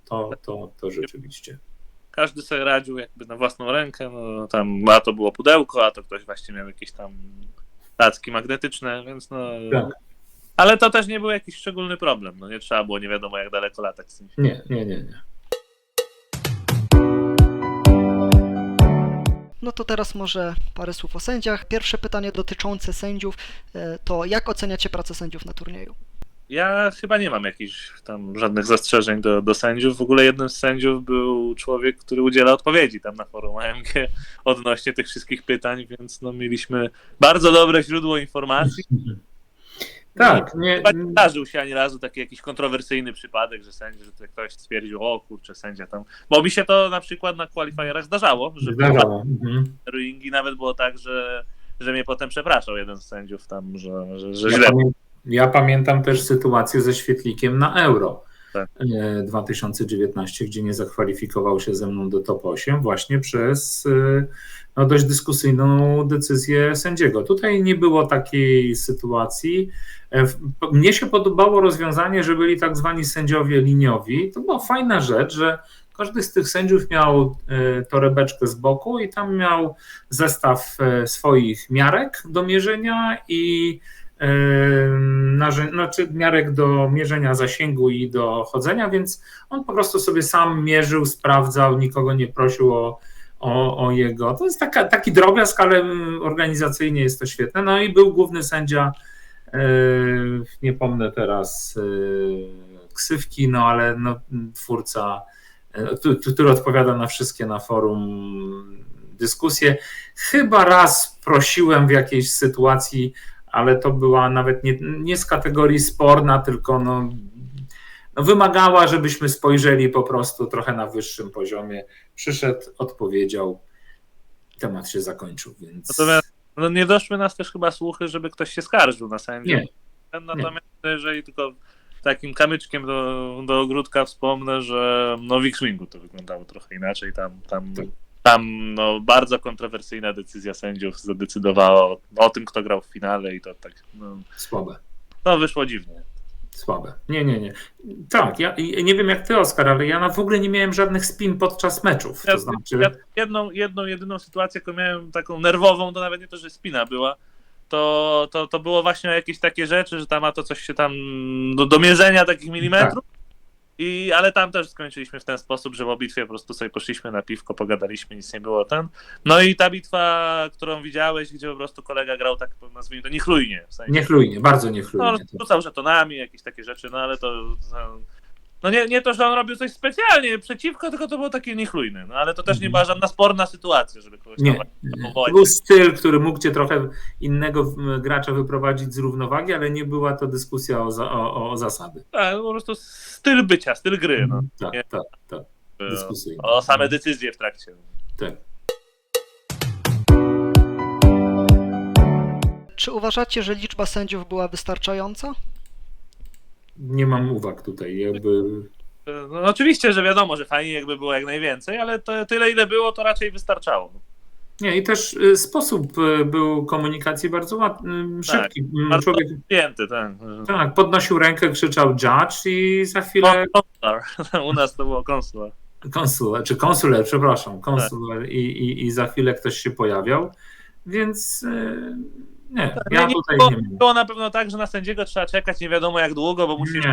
To rzeczywiście. Każdy sobie radził jakby na własną rękę, no tam a to było pudełko, a to ktoś właśnie miał jakieś tam tacki magnetyczne, więc no... Tak. Ale to też nie był jakiś szczególny problem, no nie trzeba było nie wiadomo jak daleko latać z tym. Nie. No to teraz może parę słów o sędziach. Pierwsze pytanie dotyczące sędziów to jak oceniacie pracę sędziów na turnieju? Ja chyba nie mam jakichś tam żadnych zastrzeżeń do sędziów. W ogóle jednym z sędziów był człowiek, który udziela odpowiedzi tam na forum AMG odnośnie tych wszystkich pytań, więc no mieliśmy bardzo dobre źródło informacji. Tak, Chyba nie zdarzył się ani razu taki jakiś kontrowersyjny przypadek, że sędzia, że ktoś stwierdził, o kurczę, sędzia tam. Bo mi się to na przykład na qualifierach zdarzało, że ringi nawet było tak, że mnie potem przepraszał jeden z sędziów tam, że źle. Ja pamiętam też sytuację ze świetlikiem na Euro Tak. 2019, gdzie nie zakwalifikował się ze mną do top 8 właśnie przez dość dyskusyjną decyzję sędziego. Tutaj nie było takiej sytuacji. Mnie się podobało rozwiązanie, że byli tak zwani sędziowie liniowi. To była fajna rzecz, że każdy z tych sędziów miał torebeczkę z boku i tam miał zestaw swoich miarek do mierzenia i miarek do mierzenia zasięgu i do chodzenia, więc on po prostu sobie sam mierzył, sprawdzał, nikogo nie prosił o jego. To jest taki drobiazg, ale organizacyjnie jest to świetne. No i był główny sędzia, nie pomnę teraz ksywki, no ale no, twórca, który odpowiada na wszystkie na forum dyskusje. Chyba raz prosiłem w jakiejś sytuacji, ale to była nawet nie z kategorii sporna, tylko no wymagała, żebyśmy spojrzeli po prostu trochę na wyższym poziomie. Przyszedł, odpowiedział, temat się zakończył, więc... Natomiast nie doszły nas też chyba słuchy, żeby ktoś się skarżył na sędziów. Nie. Natomiast jeżeli tylko takim kamyczkiem do ogródka wspomnę, że no w X-Wingu to wyglądało trochę inaczej. Tam no, bardzo kontrowersyjna decyzja sędziów zadecydowała o tym, kto grał w finale i to tak no, słabe. To wyszło dziwnie. Słabe. Nie. Tak, ja nie wiem jak ty, Oskar, ale ja w ogóle nie miałem żadnych spin podczas meczów. To znaczy... Ja jedyną sytuację, jaką miałem taką nerwową, to nawet nie to, że spina była, to było właśnie jakieś takie rzeczy, że tam ma to coś się tam do mierzenia takich milimetrów. Tak. Ale tam też skończyliśmy w ten sposób, że po bitwie po prostu sobie poszliśmy na piwko, pogadaliśmy, nic nie było ten. No i ta bitwa, którą widziałeś, gdzie po prostu kolega grał tak, nazwijmy to, niechlujnie. W sensie. Niechlujnie, bardzo niechlujnie. No, rzucał żetonami, jakieś takie rzeczy, no ale to... No nie to, że on robił coś specjalnie przeciwko, tylko to było takie niechlujne. No ale to też nie była żadna sporna sytuacja, żeby kogoś nie. To był styl, który mógł cię trochę innego gracza wyprowadzić z równowagi, ale nie była to dyskusja o zasady. Tak, po prostu styl bycia, styl gry. No. Tak. Dyskusyjnie. O same decyzje w trakcie. Tak. Czy uważacie, że liczba sędziów była wystarczająca? Nie mam uwag tutaj, jakby... No oczywiście, że wiadomo, że fajnie jakby było jak najwięcej, ale to tyle ile było, to raczej wystarczało. Nie, i też sposób był komunikacji bardzo szybki. Bardzo Człowiek pięty, tak. Tak, podnosił rękę, krzyczał judge i za chwilę... U nas to było konsular. Konsuler, przepraszam, konsuler tak. I za chwilę ktoś się pojawiał, więc... Nie, ja tutaj nie było na pewno tak, że na sędziego trzeba czekać nie wiadomo jak długo, bo musisz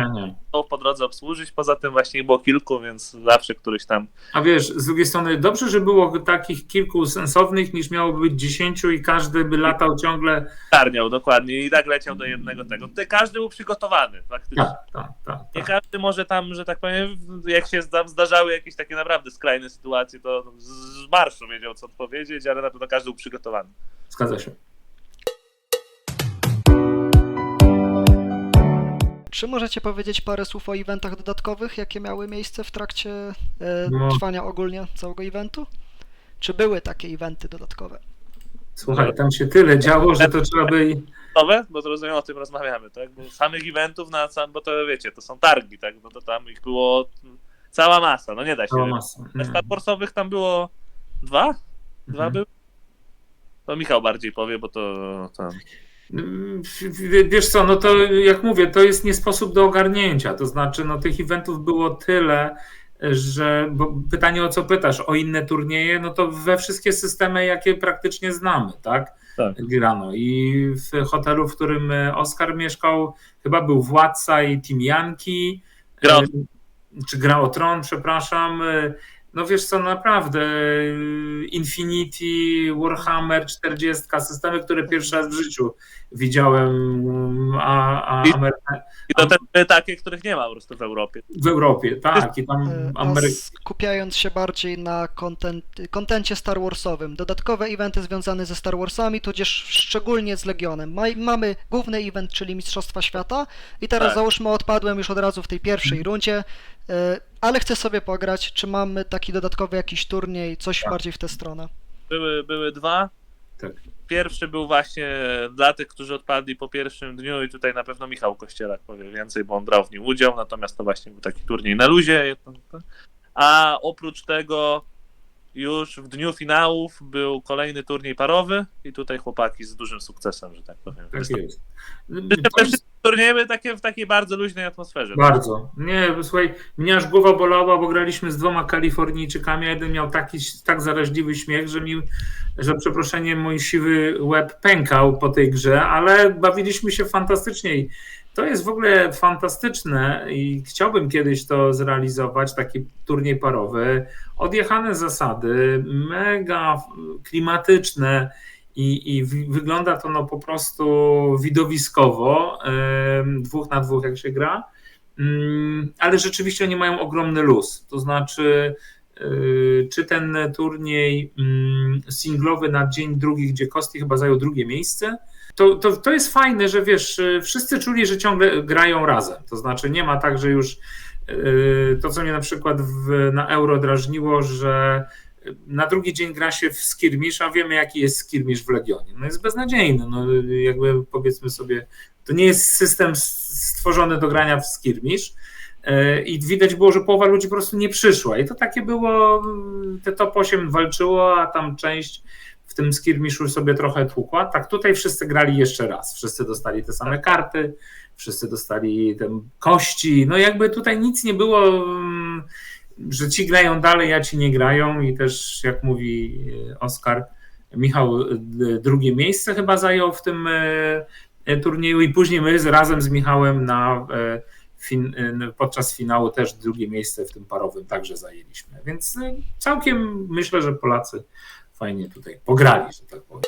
to po drodze obsłużyć. Poza tym właśnie było kilku, więc zawsze któryś tam. A wiesz, z drugiej strony dobrze, że było takich kilku sensownych, niż miało być 10 i każdy by latał ciągle. Tarniał, dokładnie. I tak leciał do jednego tego. Tutaj każdy był przygotowany faktycznie. Tak. Nie każdy może tam, że tak powiem, jak się zdarzały jakieś takie naprawdę skrajne sytuacje, to z marszu wiedział co odpowiedzieć, ale na pewno każdy był przygotowany. Zgadza się. Czy możecie powiedzieć parę słów o eventach dodatkowych, jakie miały miejsce w trakcie trwania ogólnie całego eventu? Czy były takie eventy dodatkowe? Słuchaj, tam się tyle działo, że to trzeba by... Bo to rozumiem, o tym rozmawiamy, tak? Bo samych eventów, bo to wiecie, to są targi, tak? No to tam ich było cała masa, no nie da się. Cała masa. Star Warsowych tam było dwa były? To Michał bardziej powie, bo to tam. Wiesz co, no to jak mówię, to jest nie sposób do ogarnięcia, to znaczy no tych eventów było tyle, że bo pytanie o co pytasz, o inne turnieje, no to we wszystkie systemy, jakie praktycznie znamy, tak? Tak. Grano i w hotelu, w którym Oskar mieszkał, chyba był Władca i Team Janki, Gra o- czy Gra o Tron, przepraszam. No wiesz co, naprawdę Infinity, Warhammer 40, systemy, które pierwszy raz w życiu widziałem, a I to też były takie, których nie ma po prostu w Europie. w Europie, tak, i tam Skupiając się bardziej na kontencie Star Warsowym, dodatkowe eventy związane ze Star Warsami, tudzież szczególnie z Legionem. Mamy główny event, czyli Mistrzostwa Świata i teraz Tak. załóżmy odpadłem już od razu w tej pierwszej rundzie, ale chcę sobie pograć, czy mamy taki dodatkowy jakiś turniej, coś Tak. bardziej w tę stronę. Były dwa. Tak. Pierwszy był właśnie dla tych, którzy odpadli po pierwszym dniu i tutaj na pewno Michał Kościelak powie więcej, bo on brał w nim udział, natomiast to właśnie był taki turniej na luzie. A oprócz tego już w dniu finałów był kolejny turniej parowy i tutaj chłopaki z dużym sukcesem, że tak powiem. tak jest. Te wszystkie turnieje były w takiej bardzo luźnej atmosferze. Bardzo. Nie, słuchaj, mnie aż głowa bolała, bo graliśmy z 2 Kalifornijczykami, a jeden miał tak zaraźliwy śmiech, że za przeproszeniem mój siwy łeb pękał po tej grze, ale bawiliśmy się fantastycznie i to jest w ogóle fantastyczne i chciałbym kiedyś to zrealizować, taki turniej parowy. Odjechane zasady, mega klimatyczne, i wygląda to no po prostu widowiskowo, 2 na 2 jak się gra, ale rzeczywiście oni mają ogromny luz, to znaczy czy ten turniej singlowy na dzień drugi, gdzie Kosti chyba zajął drugie miejsce, to jest fajne, że wiesz, wszyscy czuli, że ciągle grają razem, to znaczy nie ma tak, że już to, co mnie na przykład na Euro drażniło, że na drugi dzień gra się w skirmish, a wiemy jaki jest skirmish w Legionie. No jest beznadziejny, no jakby powiedzmy sobie, to nie jest system stworzony do grania w skirmish i widać było, że połowa ludzi po prostu nie przyszła i to takie było, te top 8 walczyło, a tam część w tym skirmishu sobie trochę tłukła. Tak tutaj wszyscy grali jeszcze raz, wszyscy dostali te same karty, wszyscy dostali te kości, no jakby tutaj nic nie było, że ci grają dalej, a ci nie grają i też jak mówi Oskar, Michał drugie miejsce chyba zajął w tym turnieju i później my razem z Michałem podczas finału też drugie miejsce w tym parowym także zajęliśmy, więc całkiem myślę, że Polacy fajnie tutaj pograli, że tak powiem.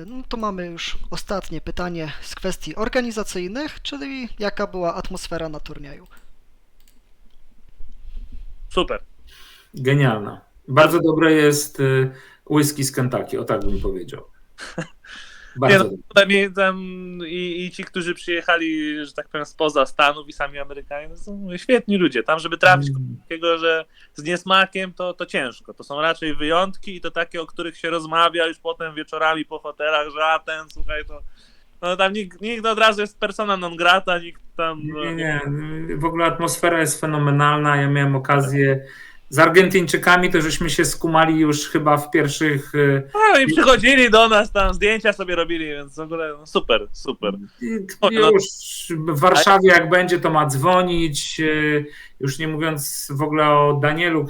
No to mamy już ostatnie pytanie z kwestii organizacyjnych, czyli jaka była atmosfera na turnieju? Super. Genialna. Bardzo dobre jest whisky z Kentucky, o tak bym powiedział. Bardzo Tam i ci, którzy przyjechali, że tak powiem, spoza Stanów i sami Amerykanie, to są świetni ludzie. Tam, żeby trafić takiego, że z niesmakiem, to ciężko. To są raczej wyjątki i to takie, o których się rozmawia już potem wieczorami po hotelach, że a ten, słuchaj, to no tam nikt od razu jest persona non grata, nikt tam... Nie, w ogóle atmosfera jest fenomenalna. Ja miałem okazję z Argentyńczykami, to żeśmy się skumali już chyba w pierwszych... No i przychodzili do nas, tam zdjęcia sobie robili, więc w ogóle no super. Już w Warszawie jak będzie, to ma dzwonić, już nie mówiąc w ogóle o Danielu,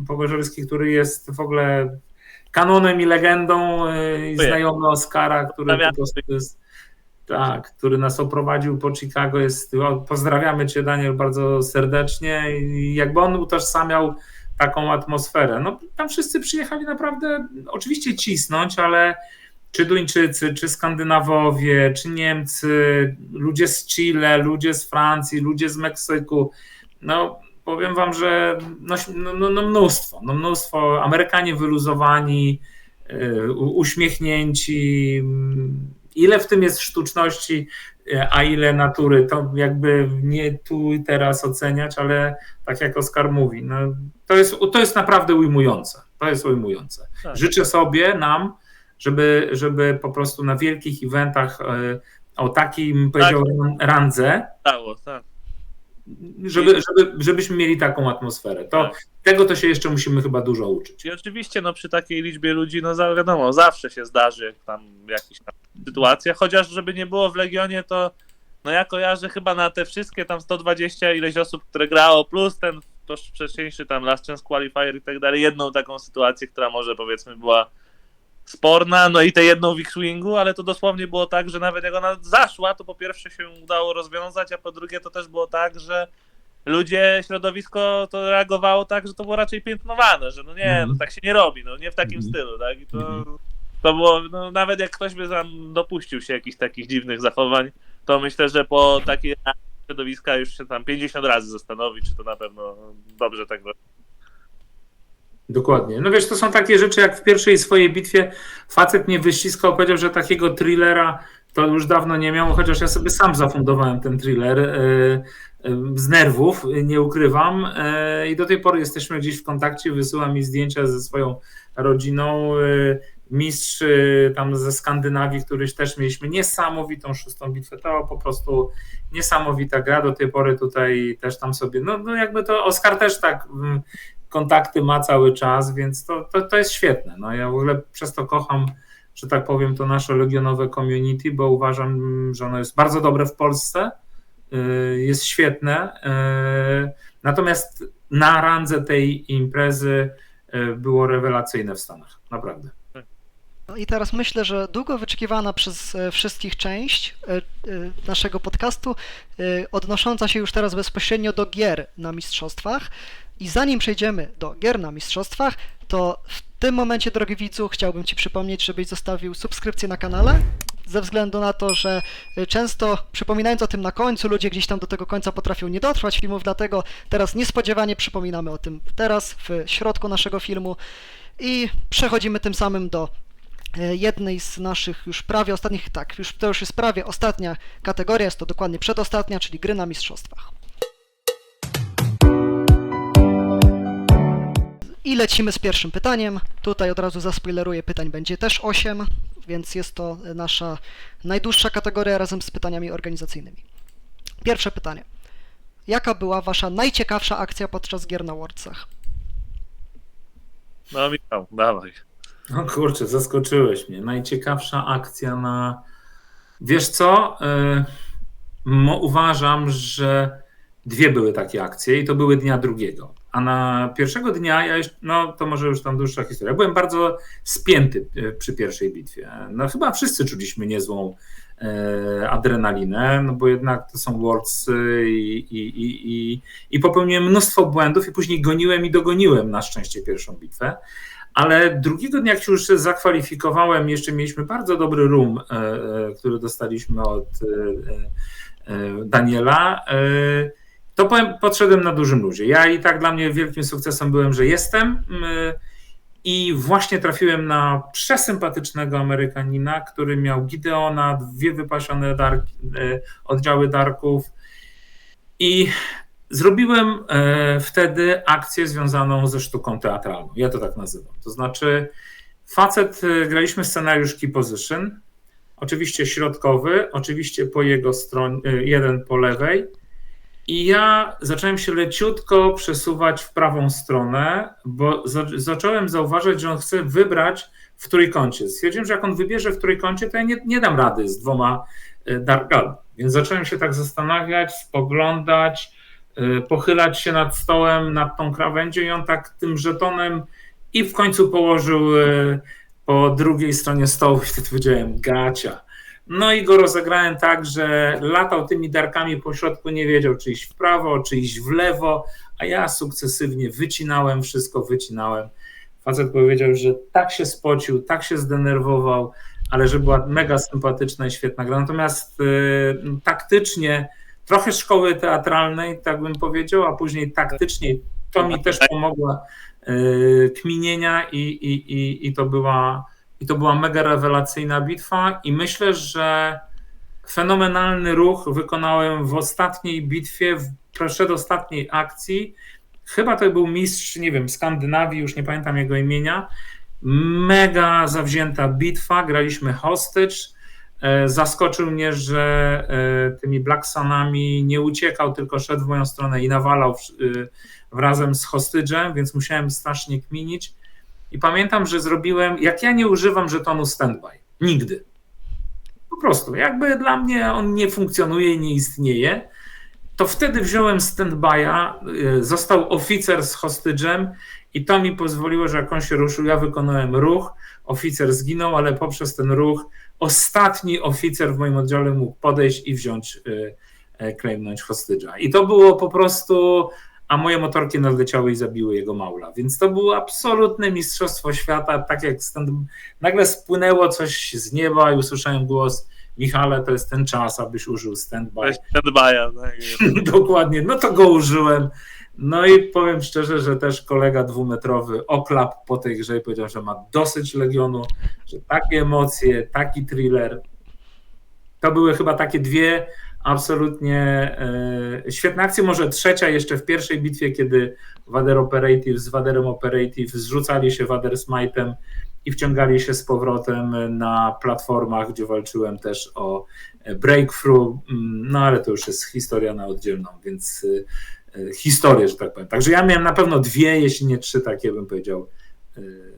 Pogorzelski, który jest w ogóle kanonem i legendą, i znajomy Oskara, który po prostu jest... Tak, który nas oprowadził po Chicago. Pozdrawiamy Cię, Daniel, bardzo serdecznie. I jakby on utożsamiał taką atmosferę. No, tam wszyscy przyjechali naprawdę oczywiście cisnąć, ale czy Duńczycy, czy Skandynawowie, czy Niemcy, ludzie z Chile, ludzie z Francji, ludzie z Meksyku. No, powiem Wam, że mnóstwo. Amerykanie wyluzowani, uśmiechnięci. Ile w tym jest sztuczności, a ile natury, to jakby nie tu i teraz oceniać, ale tak jak Oskar mówi, no to jest naprawdę ujmujące. To jest ujmujące. Tak. Życzę sobie nam, żeby po prostu na wielkich eventach o takim, powiedział, randze, tak. żebyśmy mieli taką atmosferę. Tak. Tego to się jeszcze musimy chyba dużo uczyć. I oczywiście przy takiej liczbie ludzi, wiadomo, zawsze się zdarzy jak tam jakaś tam sytuacja, chociaż żeby nie było w Legionie, to ja kojarzę chyba na te wszystkie tam 120 ileś osób, które grało, plus ten wcześniejszy tam Last Chance Qualifier i tak dalej, jedną taką sytuację, która może powiedzmy była sporna, no i tę jedną w X-Wingu, ale to dosłownie było tak, że nawet jak ona zaszła, to po pierwsze się udało rozwiązać, a po drugie to też było tak, że środowisko to reagowało tak, że to było raczej piętnowane, że tak się nie robi, nie w takim stylu, tak? I to było, nawet jak ktoś by tam dopuścił się jakichś takich dziwnych zachowań, to myślę, że po takiej reakcji środowiska już się tam 50 razy zastanowi, czy to na pewno dobrze tak robi. Dokładnie. No wiesz, to są takie rzeczy, jak w pierwszej swojej bitwie facet mnie wyściskał, powiedział, że takiego thrillera to już dawno nie miał, chociaż ja sobie sam zafundowałem ten thriller z nerwów, nie ukrywam, i do tej pory jesteśmy gdzieś w kontakcie, wysyła mi zdjęcia ze swoją rodziną, mistrz tam ze Skandynawii, któryś też mieliśmy niesamowitą 6. bitwę, to po prostu niesamowita gra, do tej pory tutaj też tam sobie, jakby to Oskar też tak kontakty ma cały czas, więc to jest świetne. Ja w ogóle przez to kocham, że tak powiem, to nasze legionowe community, bo uważam, że ono jest bardzo dobre w Polsce, jest świetne, natomiast na randze tej imprezy było rewelacyjne w Stanach, naprawdę. No i teraz myślę, że długo wyczekiwana przez wszystkich część naszego podcastu, odnosząca się już teraz bezpośrednio do gier na mistrzostwach. I zanim przejdziemy do gier na mistrzostwach, to w tym momencie, drogi widzu, chciałbym Ci przypomnieć, żebyś zostawił subskrypcję na kanale, ze względu na to, że często, przypominając o tym na końcu, ludzie gdzieś tam do tego końca potrafią nie dotrwać filmów, dlatego teraz niespodziewanie przypominamy o tym teraz, w środku naszego filmu i przechodzimy tym samym do jednej z naszych już prawie ostatnich, to już jest prawie ostatnia kategoria, jest to dokładnie przedostatnia, czyli gry na mistrzostwach. I lecimy z pierwszym pytaniem. Tutaj od razu zaspoileruję, pytań będzie też 8, więc jest to nasza najdłuższa kategoria razem z pytaniami organizacyjnymi. Pierwsze pytanie. Jaka była Wasza najciekawsza akcja podczas gier na Worldsach? Michał, dawaj. Kurczę, zaskoczyłeś mnie. Najciekawsza akcja na... Wiesz co? Uważam, że 2 były takie akcje i to były dnia drugiego. A na pierwszego dnia, to może już tam dłuższa historia, byłem bardzo spięty przy pierwszej bitwie. Chyba wszyscy czuliśmy niezłą adrenalinę, bo jednak to są Worlds i popełniłem mnóstwo błędów i później goniłem i dogoniłem na szczęście pierwszą bitwę. Ale drugiego dnia, jak się już zakwalifikowałem, jeszcze mieliśmy bardzo dobry room, który dostaliśmy od Daniela, to podszedłem na dużym luzie. Ja i tak dla mnie wielkim sukcesem byłem, że jestem i właśnie trafiłem na przesympatycznego Amerykanina, który miał Gideona, 2 wypasione oddziały darków i zrobiłem wtedy akcję związaną ze sztuką teatralną. Ja to tak nazywam. To znaczy graliśmy scenariusz Key Position, oczywiście środkowy, oczywiście po jego stronie, jeden po lewej. I ja zacząłem się leciutko przesuwać w prawą stronę, bo zacząłem zauważać, że on chce wybrać w trójkącie. Stwierdziłem, że jak on wybierze w trójkącie, to ja nie dam rady z 2 darkami. Więc zacząłem się tak zastanawiać, spoglądać, pochylać się nad stołem, nad tą krawędzią i on tak tym żetonem i w końcu położył po drugiej stronie stołu i wtedy powiedziałem gacia. No i go rozegrałem tak, że latał tymi darkami po środku, nie wiedział, czy iść w prawo, czy iść w lewo, a ja sukcesywnie wycinałem wszystko, Facet powiedział, że tak się spocił, tak się zdenerwował, ale że była mega sympatyczna i świetna gra. Natomiast taktycznie, trochę szkoły teatralnej, tak bym powiedział, a później taktycznie to mi też pomogła kminienia i to była mega rewelacyjna bitwa i myślę, że fenomenalny ruch wykonałem w ostatniej bitwie, w przedostatniej akcji. Chyba to był mistrz, nie wiem, Skandynawii, już nie pamiętam jego imienia. Mega zawzięta bitwa, graliśmy hostage zaskoczył mnie, że tymi Black Sunami nie uciekał, tylko szedł w moją stronę i nawalał razem z hostage'em, więc musiałem strasznie kminić. I pamiętam, że zrobiłem, jak ja nie używam żetonu standby, nigdy. Po prostu, jakby dla mnie on nie funkcjonuje i nie istnieje, to wtedy wziąłem standby'a, został oficer z hostage'em i to mi pozwoliło, że jak on się ruszył, ja wykonałem ruch, oficer zginął, ale poprzez ten ruch ostatni oficer w moim oddziale mógł podejść i wziąć, claimnąć hostage'a. I to było po prostu, a moje motorki nadleciały i zabiły jego maula. Więc to było absolutne mistrzostwo świata, tak jak nagle spłynęło coś z nieba i usłyszałem głos: Michale, to jest ten czas, abyś użył standby. Standby'a, tak. Dokładnie, no to go użyłem. No i powiem szczerze, że też kolega 2-metrowy oklap po tej grze i powiedział, że ma dosyć Legionu, że takie emocje, taki thriller. To były chyba takie dwie absolutnie świetne akcje. Może trzecia jeszcze w pierwszej bitwie, kiedy Wader Operative z Waderem Operative zrzucali się Wader Smite'em i wciągali się z powrotem na platformach, gdzie walczyłem też o breakthrough, no ale to już jest historia na oddzielną, więc historię, że tak powiem. Także ja miałem na pewno dwie, jeśli nie trzy takie, bym powiedział,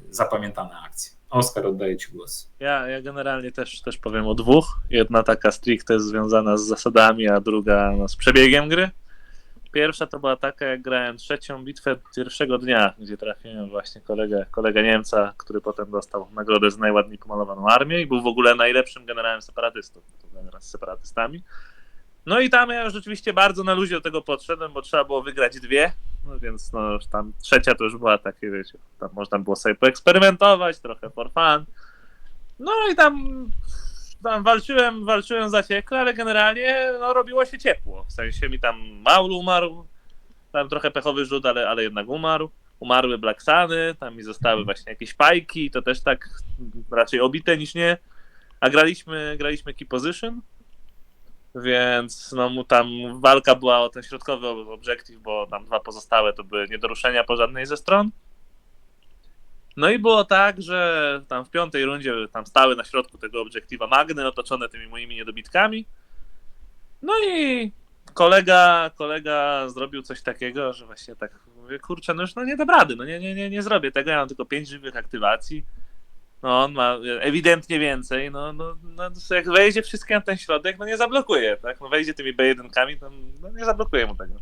zapamiętane akcje. Oskar, oddaję Ci głos. Ja generalnie też powiem o dwóch. Jedna taka stricte związana z zasadami, a druga z przebiegiem gry. Pierwsza to była taka, jak grałem trzecią bitwę pierwszego dnia, gdzie trafiłem właśnie kolegę Niemca, który potem dostał nagrodę z najładniej pomalowaną armię i był w ogóle najlepszym generałem separatystów. Wraz z separatystami. No i tam ja już rzeczywiście bardzo na luzie do tego podszedłem, bo trzeba było wygrać dwie, no więc no, tam trzecia to już była takie, wiecie, tam można było sobie poeksperymentować, trochę for fun. No i tam walczyłem zaciekle, ale generalnie no, robiło się ciepło. W sensie mi tam maul umarł, tam trochę pechowy rzut, ale jednak umarł. Umarły Black Suny, tam mi zostały właśnie jakieś pajki, to też tak raczej obite niż nie. A graliśmy key position, więc no tam walka była o ten środkowy obiektyw, bo tam dwa pozostałe to były nie do ruszenia po żadnej ze stron. No i było tak, że tam w piątej rundzie tam stały na środku tego obiektywa magny otoczone tymi moimi niedobitkami. No i kolega zrobił coś takiego, że właśnie tak mówię, kurczę, no już no nie dam rady, no nie zrobię tego, ja mam tylko 5 żywych aktywacji. No on ma ewidentnie więcej, no jak wejdzie wszystkie na ten środek, no nie zablokuje, tak? No wejdzie tymi B1-kami, to no nie zablokuje mu tego.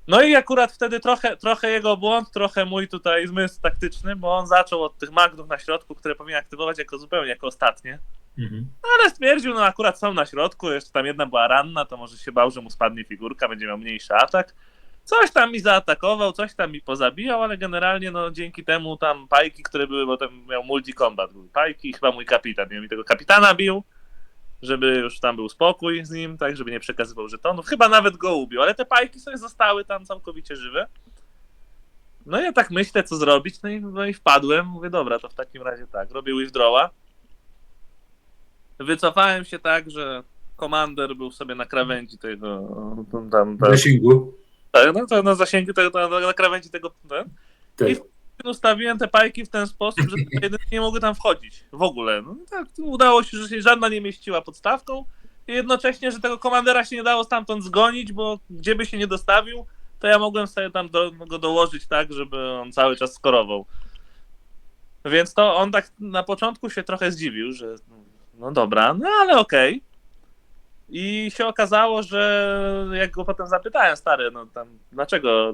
No i akurat wtedy trochę jego błąd, trochę mój tutaj zmysł taktyczny, bo on zaczął od tych magnów na środku, które powinien aktywować zupełnie jako ostatnie. Mhm. Ale stwierdził, no akurat są na środku, jeszcze tam jedna była ranna, to może się bał, że mu spadnie figurka, będzie miał mniejszy atak. Coś tam mi zaatakował, coś tam mi pozabijał, ale generalnie no dzięki temu tam pajki, które były, bo tam miał multi-combat, były pajki i chyba mój kapitan, ja mi tego kapitana bił, żeby już tam był spokój z nim, tak, żeby nie przekazywał żetonów, chyba nawet go ubił, ale te pajki sobie zostały tam całkowicie żywe. No ja tak myślę, co zrobić, no i wpadłem, mówię, dobra, to w takim razie tak, robię withdraw'a. Wycofałem się tak, że komander był sobie na krawędzi tego zasięgu. Tak, no to na zasięgu tego, na krawędzi tego. Tak. I ustawiłem te pajki w ten sposób, że jedynki nie mogły tam wchodzić w ogóle. No tak, udało się, że się żadna nie mieściła pod stawką i jednocześnie, że tego komandera się nie dało stamtąd zgonić, bo gdzie by się nie dostawił, to ja mogłem sobie tam go dołożyć tak, żeby on cały czas skorował. Więc to on tak na początku się trochę zdziwił, że no dobra, no ale okej. I się okazało, że jak go potem zapytałem, stary, no tam,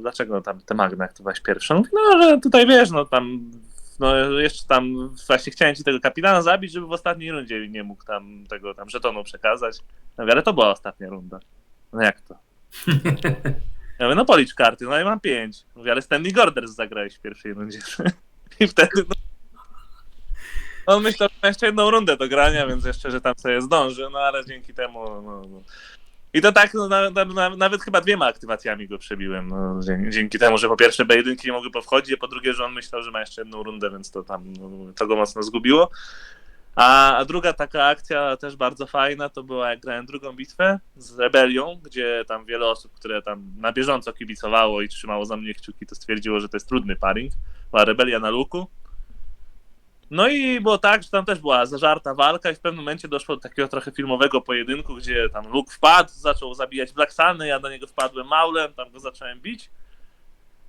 dlaczego tam te magny aktywowałeś pierwszą? No, że tutaj wiesz, no tam, no jeszcze tam właśnie chciałem ci tego kapitana zabić, żeby w ostatniej rundzie nie mógł tam tego tam żetonu przekazać. No ale to była ostatnia runda. No jak to? Ja mówię, no policz karty, no ja mam 5. Mówię, ale Standing Orders zagrałeś w pierwszej rundzie. I wtedy no, on myślał, że ma jeszcze jedną rundę do grania, więc jeszcze, że tam sobie zdąży, no ale dzięki temu... No. I to tak, no, nawet chyba 2 aktywacjami go przebiłem, no, dzięki temu, że po pierwsze B1 nie mogły powchodzić, a po drugie, że on myślał, że ma jeszcze jedną rundę, więc to tam to go mocno zgubiło. A druga taka akcja też bardzo fajna, to była jak grałem drugą bitwę z Rebelią, gdzie tam wiele osób, które tam na bieżąco kibicowało i trzymało za mnie kciuki, to stwierdziło, że to jest trudny paring. Była Rebelia na luku. No i było tak, że tam też była zażarta walka i w pewnym momencie doszło do takiego trochę filmowego pojedynku, gdzie tam Luke wpadł, zaczął zabijać Blacksany, ja do niego wpadłem maulem, tam go zacząłem bić.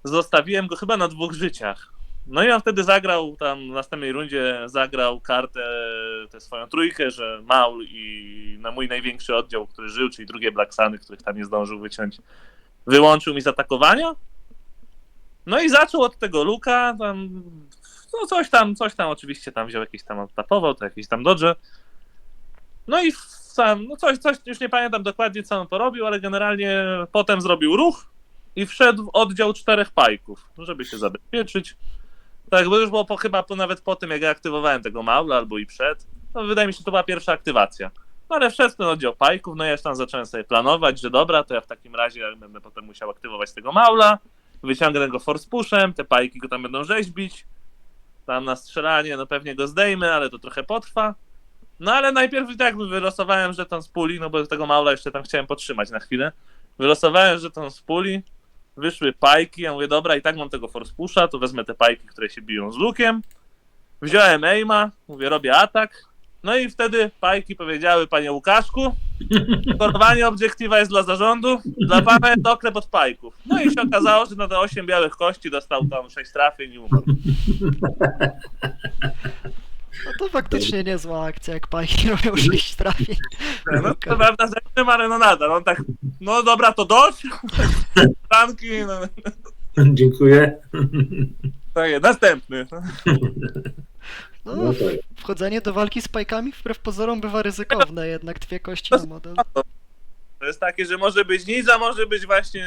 Zostawiłem go chyba na 2 życiach. No i on wtedy zagrał tam w następnej rundzie, zagrał kartę, tę swoją trójkę, że Maul i na mój największy oddział, który żył, czyli drugie Blacksany, których tam nie zdążył wyciąć, wyłączył mi z atakowania. No i zaczął od tego Luka, tam, no coś tam oczywiście tam wziął, jakieś tam odtapował, to jakieś tam dodge. No i sam, no coś, już nie pamiętam dokładnie co on porobił, ale generalnie potem zrobił ruch i wszedł w oddział 4 pajków, żeby się zabezpieczyć. Tak, bo już było chyba nawet po tym, jak ja aktywowałem tego Maula, albo i przed. No wydaje mi się, że to była pierwsza aktywacja. No ale wszedł ten oddział pajków, no ja już tam zacząłem sobie planować, że dobra, to ja w takim razie będę potem musiał aktywować tego Maula, wyciągnę go force pushem, te pajki go tam będą rzeźbić, tam na strzelanie, no pewnie go zdejmę, ale to trochę potrwa. No ale najpierw i tak wylosowałem żeton z puli, no bo tego Maula jeszcze tam chciałem podtrzymać na chwilę. Wylosowałem żeton z puli, wyszły pajki, ja mówię, dobra, i tak mam tego force pusha, to wezmę te pajki, które się biją z lukiem. Wziąłem aima, mówię, robię atak. No i wtedy pajki powiedziały, panie Łukaszku, porowanie obiektywa jest dla zarządu, dla pana jest oklep od pajków. No i się okazało, że na te 8 białych kości dostał tam 6 trafień i umarł. No to faktycznie niezła akcja, jak pajki robią 6 trafień. No to prawda, ale no nadal, on tak, no dobra, to dość, tanki, no. Dziękuję. Tak, następny. No, No tak. wchodzenie do walki z pajkami wbrew pozorom bywa ryzykowne, jednak 2 kości na model. To jest takie, że może być nic, a może być właśnie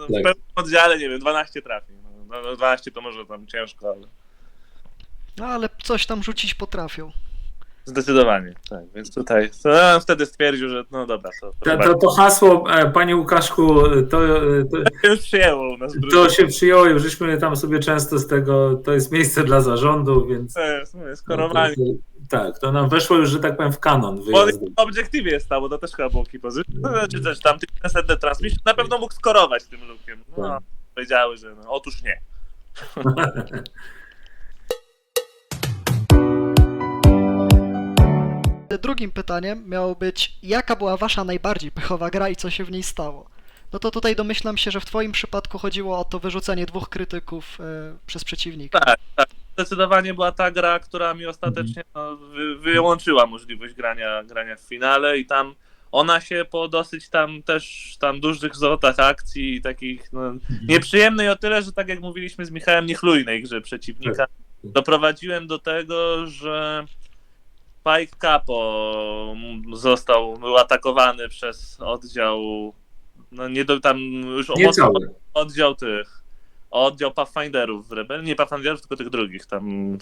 w Tak. pewnym oddziale, nie wiem, 12 trafień. No 12 to może tam ciężko, ale No ale coś tam rzucić potrafią. zdecydowanie, tak. Więc tutaj on wtedy stwierdził, że no dobra, To hasło, panie Łukaszku, to już przyjęło u nas. to się przyjęło, już żeśmy tam sobie często z tego, to jest miejsce dla zarządu, więc To jest korowanie. tak, to nam weszło już, że tak powiem, w kanon Bo wyjazdu. w obiektywie stało, to też chyba było key position. Czy też tam ten transmission na pewno mógł skorować tym lukiem. No, Tak. powiedziały, że no, otóż nie. Drugim pytaniem miało być, jaka była wasza najbardziej pechowa gra i co się w niej stało? No to tutaj domyślam się, że w twoim przypadku chodziło o to wyrzucenie 2 krytyków przez przeciwnika. Tak. Zdecydowanie była ta gra, która mi ostatecznie wyłączyła możliwość grania w finale i tam ona się po dosyć tam dużych zwrotach akcji i takich nieprzyjemnej o tyle, że tak jak mówiliśmy z Michałem, niechlujnej grze przeciwnika, doprowadziłem do tego, że Pike Capo był atakowany przez oddział, no nie do, tam już Niecały. oddział Pathfinderów w rebelii, nie Pathfinderów, tylko tych drugich, tam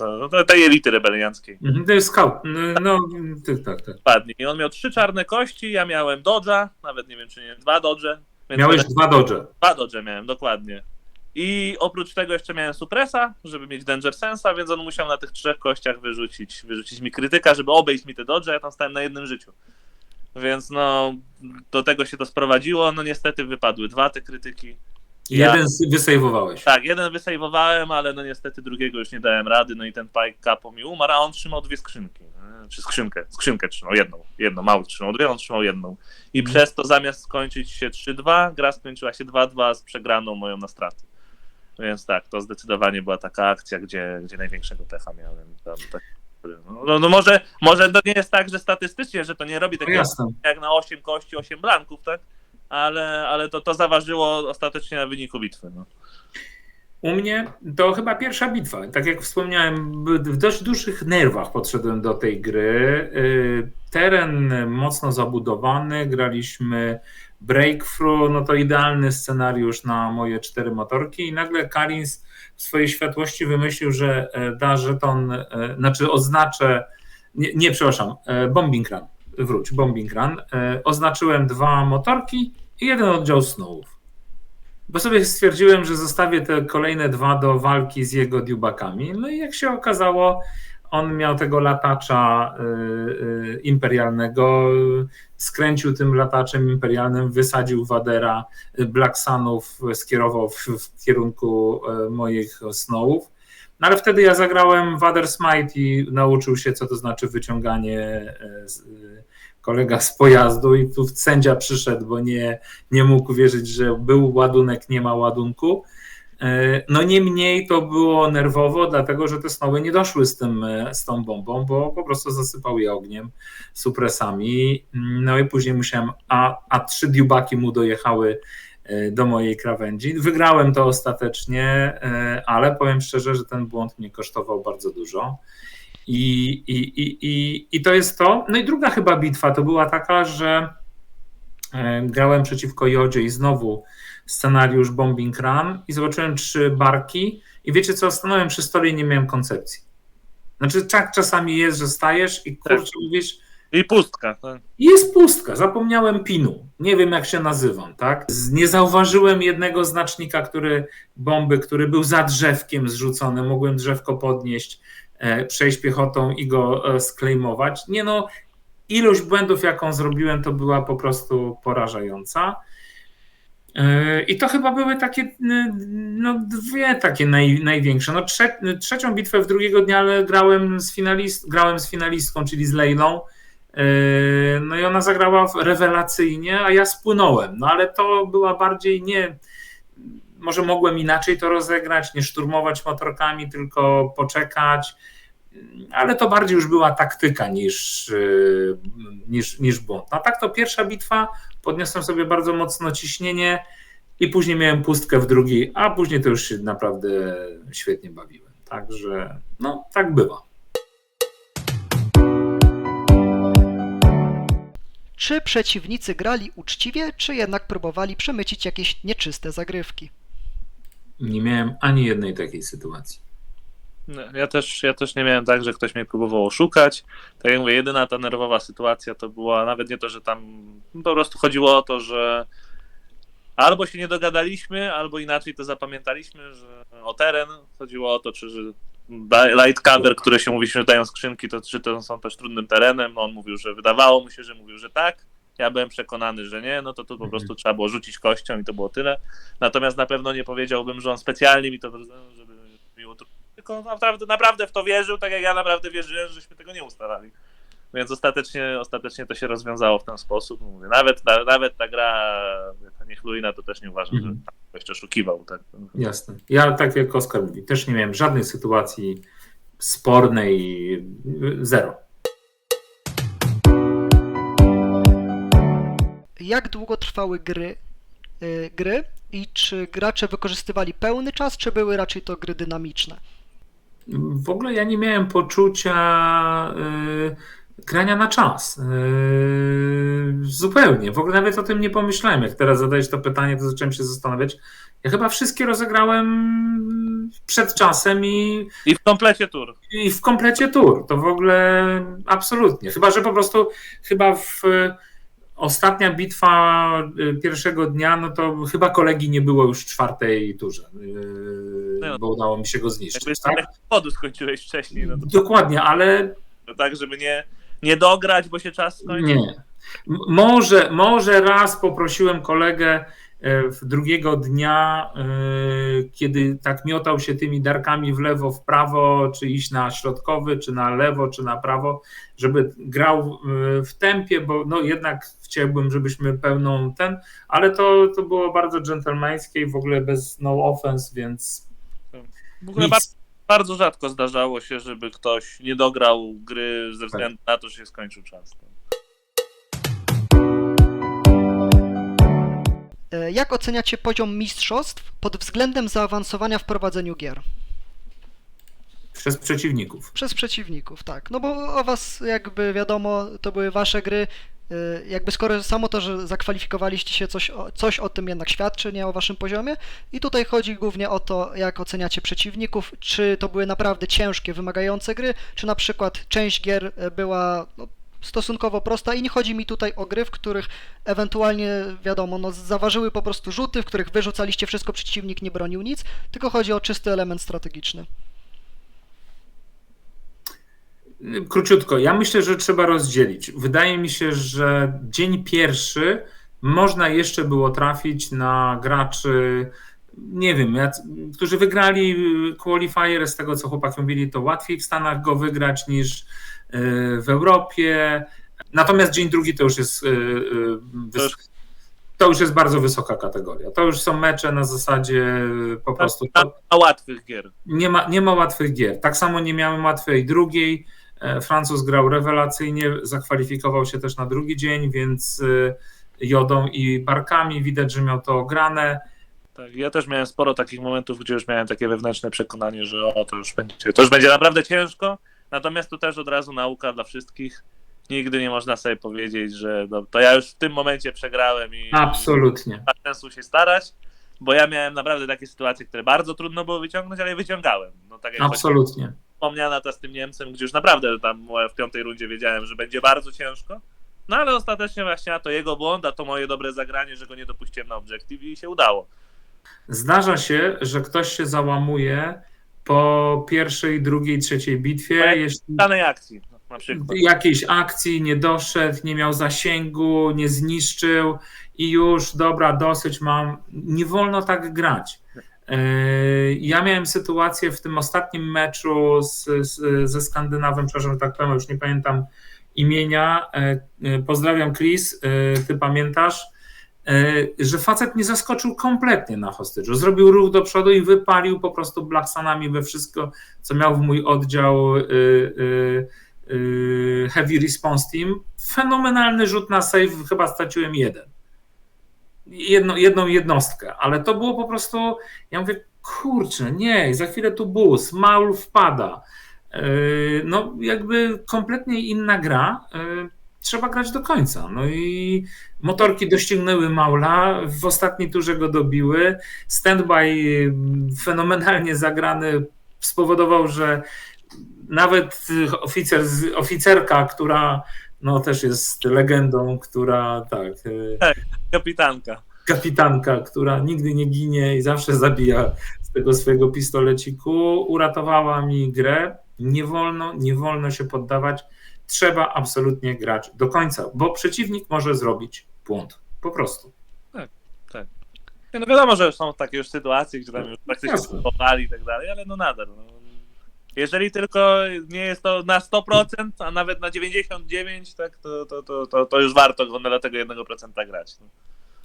tej elity rebelianckiej. To jest scout, no tak. Padnie. I on miał 3 czarne kości, ja miałem dodge'a, nawet nie wiem czy nie, 2 dodge. Miałeś 2 dodge. 2 dodge miałem, dokładnie. I oprócz tego jeszcze miałem Suppressa, żeby mieć Danger Sensa, więc on musiał na tych 3 kościach wyrzucić mi krytyka, żeby obejść mi te dodge, ja tam stałem na 1 życiu. Więc no, do tego się to sprowadziło, no niestety wypadły 2 te krytyki. Jeden wysejwowałeś. Tak, 1 wysejwowałem, ale no niestety drugiego już nie dałem rady, no i ten Pike Capo mi umarł, a on trzymał 2 skrzynki. Czy skrzynkę trzymał, jedną, mały trzymał 2, on trzymał 1. I przez to zamiast skończyć się 3-2, gra skończyła się 2-2 z przegraną moją na straty. Więc tak, to zdecydowanie była taka akcja, gdzie największego pecha miałem. No może to nie jest tak, że statystycznie, że to nie robi takiego jak na 8 kości, 8 blanków, tak? Ale to zaważyło ostatecznie na wyniku bitwy. No. U mnie to chyba pierwsza bitwa. Tak jak wspomniałem, w dość dużych nerwach podszedłem do tej gry. Teren mocno zabudowany, graliśmy breakthrough, no to idealny scenariusz na moje 4 motorki i nagle Karins w swojej światłości wymyślił, że da żeton, oznaczę, przepraszam, bombing run. Bombing run. Oznaczyłem 2 motorki i 1 oddział snowów. Bo sobie stwierdziłem, że zostawię te kolejne 2 do walki z jego dubakami. No i jak się okazało, on miał tego latacza imperialnego, skręcił tym lataczem imperialnym, wysadził Wadera, Black Sunów skierował w kierunku moich snowów. No ale wtedy ja zagrałem w Other Smite i nauczył się, co to znaczy wyciąganie kolega z pojazdu i tu sędzia przyszedł, bo nie mógł wierzyć, że był ładunek, nie ma ładunku. No niemniej to było nerwowo, dlatego że te snowy nie doszły z tą bombą, bo po prostu zasypał je ogniem, supresami. No i później musiałem, a 3 diubaki mu dojechały do mojej krawędzi. Wygrałem to ostatecznie, ale powiem szczerze, że ten błąd mnie kosztował bardzo dużo. I to jest to. No i druga chyba bitwa to była taka, że grałem przeciwko Jodzie i znowu scenariusz Bombing Run i zobaczyłem 3 barki i wiecie co, stanąłem przy stole i nie miałem koncepcji. Znaczy tak czasami jest, że stajesz i kurczę mówisz... I pustka. Tak? Jest pustka, zapomniałem pinu, nie wiem jak się nazywam, tak? Nie zauważyłem jednego znacznika, który był za drzewkiem zrzucony, mogłem drzewko podnieść, przejść piechotą i go sklejmować. Nie no, ilość błędów jaką zrobiłem to była po prostu porażająca. I to chyba były takie, no 2 takie największe. No trzecią bitwę w drugiego dnia ale grałem z finalistką, czyli z Leilą. No i ona zagrała rewelacyjnie, a ja spłynąłem. No ale to była bardziej może mogłem inaczej to rozegrać, nie szturmować motorkami, tylko poczekać. Ale to bardziej już była taktyka niż błąd. No tak to pierwsza bitwa, podniosłem sobie bardzo mocno ciśnienie i później miałem pustkę w drugiej, a później to już się naprawdę świetnie bawiłem. Także no tak bywa. Czy przeciwnicy grali uczciwie, czy jednak próbowali przemycić jakieś nieczyste zagrywki? Nie miałem ani jednej takiej sytuacji. Ja też nie miałem tak, że ktoś mnie próbował oszukać. Tak jak mówię, jedyna ta nerwowa sytuacja to była nawet nie to, że tam po prostu chodziło o to, że albo się nie dogadaliśmy, albo inaczej to zapamiętaliśmy, że o teren chodziło o to, czy że light cover, które się mówi, że dają skrzynki, to czy to są też trudnym terenem. No on mówił, że wydawało mu się, że mówił, że tak. Ja byłem przekonany, że nie, no to tu po prostu trzeba było rzucić kością i to było tyle. Natomiast na pewno nie powiedziałbym, że on specjalnie mi to zrobił, żeby mi utrudnić. Tylko naprawdę w to wierzył, tak jak ja naprawdę wierzyłem, żeśmy tego nie ustalali. Więc ostatecznie to się rozwiązało w ten sposób. Mówię, nawet ta gra, ta niechlujna, to też nie uważam, że ktoś oszukiwał. Tak? Jasne. Ja tak jak Oskar mówi, też nie miałem żadnej sytuacji spornej, zero. Jak długo trwały gry i czy gracze wykorzystywali pełny czas, czy były raczej to gry dynamiczne? W ogóle ja nie miałem poczucia grania na czas. Zupełnie. W ogóle nawet o tym nie pomyślałem. Jak teraz zadajesz to pytanie, to zacząłem się zastanawiać. Ja chyba wszystkie rozegrałem przed czasem i w komplecie tur. I w komplecie tur. To w ogóle absolutnie. Chyba, że po prostu ostatnia bitwa pierwszego dnia, no to chyba kolegi nie było już w 4. turze, bo udało mi się go zniszczyć. Tak? Podu skończyłeś wcześniej. No to... Dokładnie, ale... No tak, żeby nie dograć, bo się czas skończy. Nie. Może raz poprosiłem kolegę drugiego dnia, kiedy tak miotał się tymi darkami w lewo, w prawo, czy iść na środkowy, czy na lewo, czy na prawo, żeby grał w tempie, bo no jednak chciałbym, żebyśmy pełną ale to było bardzo dżentelmeńskie i w ogóle bez no offense, więc w ogóle bardzo rzadko zdarzało się, żeby ktoś nie dograł gry ze względu na to, że się skończył czas. Jak oceniacie poziom mistrzostw pod względem zaawansowania w prowadzeniu gier? Przez przeciwników. Przez przeciwników, tak. No bo o was jakby wiadomo, to były wasze gry. Jakby skoro samo to, że zakwalifikowaliście się, coś o tym jednak świadczy, nie o waszym poziomie. I tutaj chodzi głównie o to, jak oceniacie przeciwników, czy to były naprawdę ciężkie, wymagające gry, czy na przykład część gier była stosunkowo prosta i nie chodzi mi tutaj o gry, w których ewentualnie, wiadomo, zaważyły po prostu rzuty, w których wyrzucaliście wszystko, przeciwnik nie bronił nic, tylko chodzi o czysty element strategiczny. Króciutko, ja myślę, że trzeba rozdzielić. Wydaje mi się, że dzień pierwszy można jeszcze było trafić na graczy nie wiem, którzy wygrali qualifier, z tego co chłopaki mówili, to łatwiej w Stanach go wygrać niż w Europie. Natomiast dzień drugi to już jest bardzo wysoka kategoria. To już są mecze na zasadzie po prostu. A łatwych gier. Nie ma łatwych gier. Tak samo nie miałem łatwej drugiej. Francuz grał rewelacyjnie, zakwalifikował się też na drugi dzień, więc jodą i barkami widać, że miał to ograne. Tak, ja też miałem sporo takich momentów, gdzie już miałem takie wewnętrzne przekonanie, że to już będzie naprawdę ciężko. Natomiast tu też od razu nauka dla wszystkich. Nigdy nie można sobie powiedzieć, że to ja już w tym momencie przegrałem i absolutnie. Nie ma sensu się starać, bo ja miałem naprawdę takie sytuacje, które bardzo trudno było wyciągnąć, ale je wyciągałem. No, tak jak absolutnie. Wspomniana ta z tym Niemcem, gdzie już naprawdę tam w 5. rundzie wiedziałem, że będzie bardzo ciężko. No ale ostatecznie właśnie to jego błąd, a to moje dobre zagranie, że go nie dopuściłem na obiektyw i się udało. Zdarza się, że ktoś się załamuje po pierwszej, drugiej, trzeciej bitwie. Jeśli danej akcji na przykład. Jakiejś akcji nie doszedł, nie miał zasięgu, nie zniszczył i już dobra, dosyć mam. Nie wolno tak grać. Ja miałem sytuację w tym ostatnim meczu ze Skandynawem, przepraszam, że tak powiem, już nie pamiętam imienia. Pozdrawiam, Chris, ty pamiętasz? Że facet mnie zaskoczył kompletnie na hostage'u. Zrobił ruch do przodu i wypalił po prostu Blacksunami we wszystko, co miał w mój oddział Heavy Response Team. Fenomenalny rzut na save, chyba straciłem jedną jednostkę, ale to było po prostu, ja mówię, kurczę, nie, za chwilę tu bus, Maul wpada. No jakby kompletnie inna gra. Trzeba grać do końca. No i motorki doścignęły Maula, w ostatniej turze go dobiły. Standby fenomenalnie zagrany spowodował, że nawet oficerka, która no też jest legendą, która tak, kapitanka, która nigdy nie ginie i zawsze zabija z tego swojego pistoleciku, uratowała mi grę. Nie wolno się poddawać. Trzeba absolutnie grać do końca, bo przeciwnik może zrobić błąd. Po prostu. Tak. No wiadomo, że są takie już sytuacje, gdzie tam już praktycznie popali i tak dalej, ale no nadal. No. Jeżeli tylko nie jest to na 100%, a nawet na 99%, tak, to już warto dla tego 1% grać. No.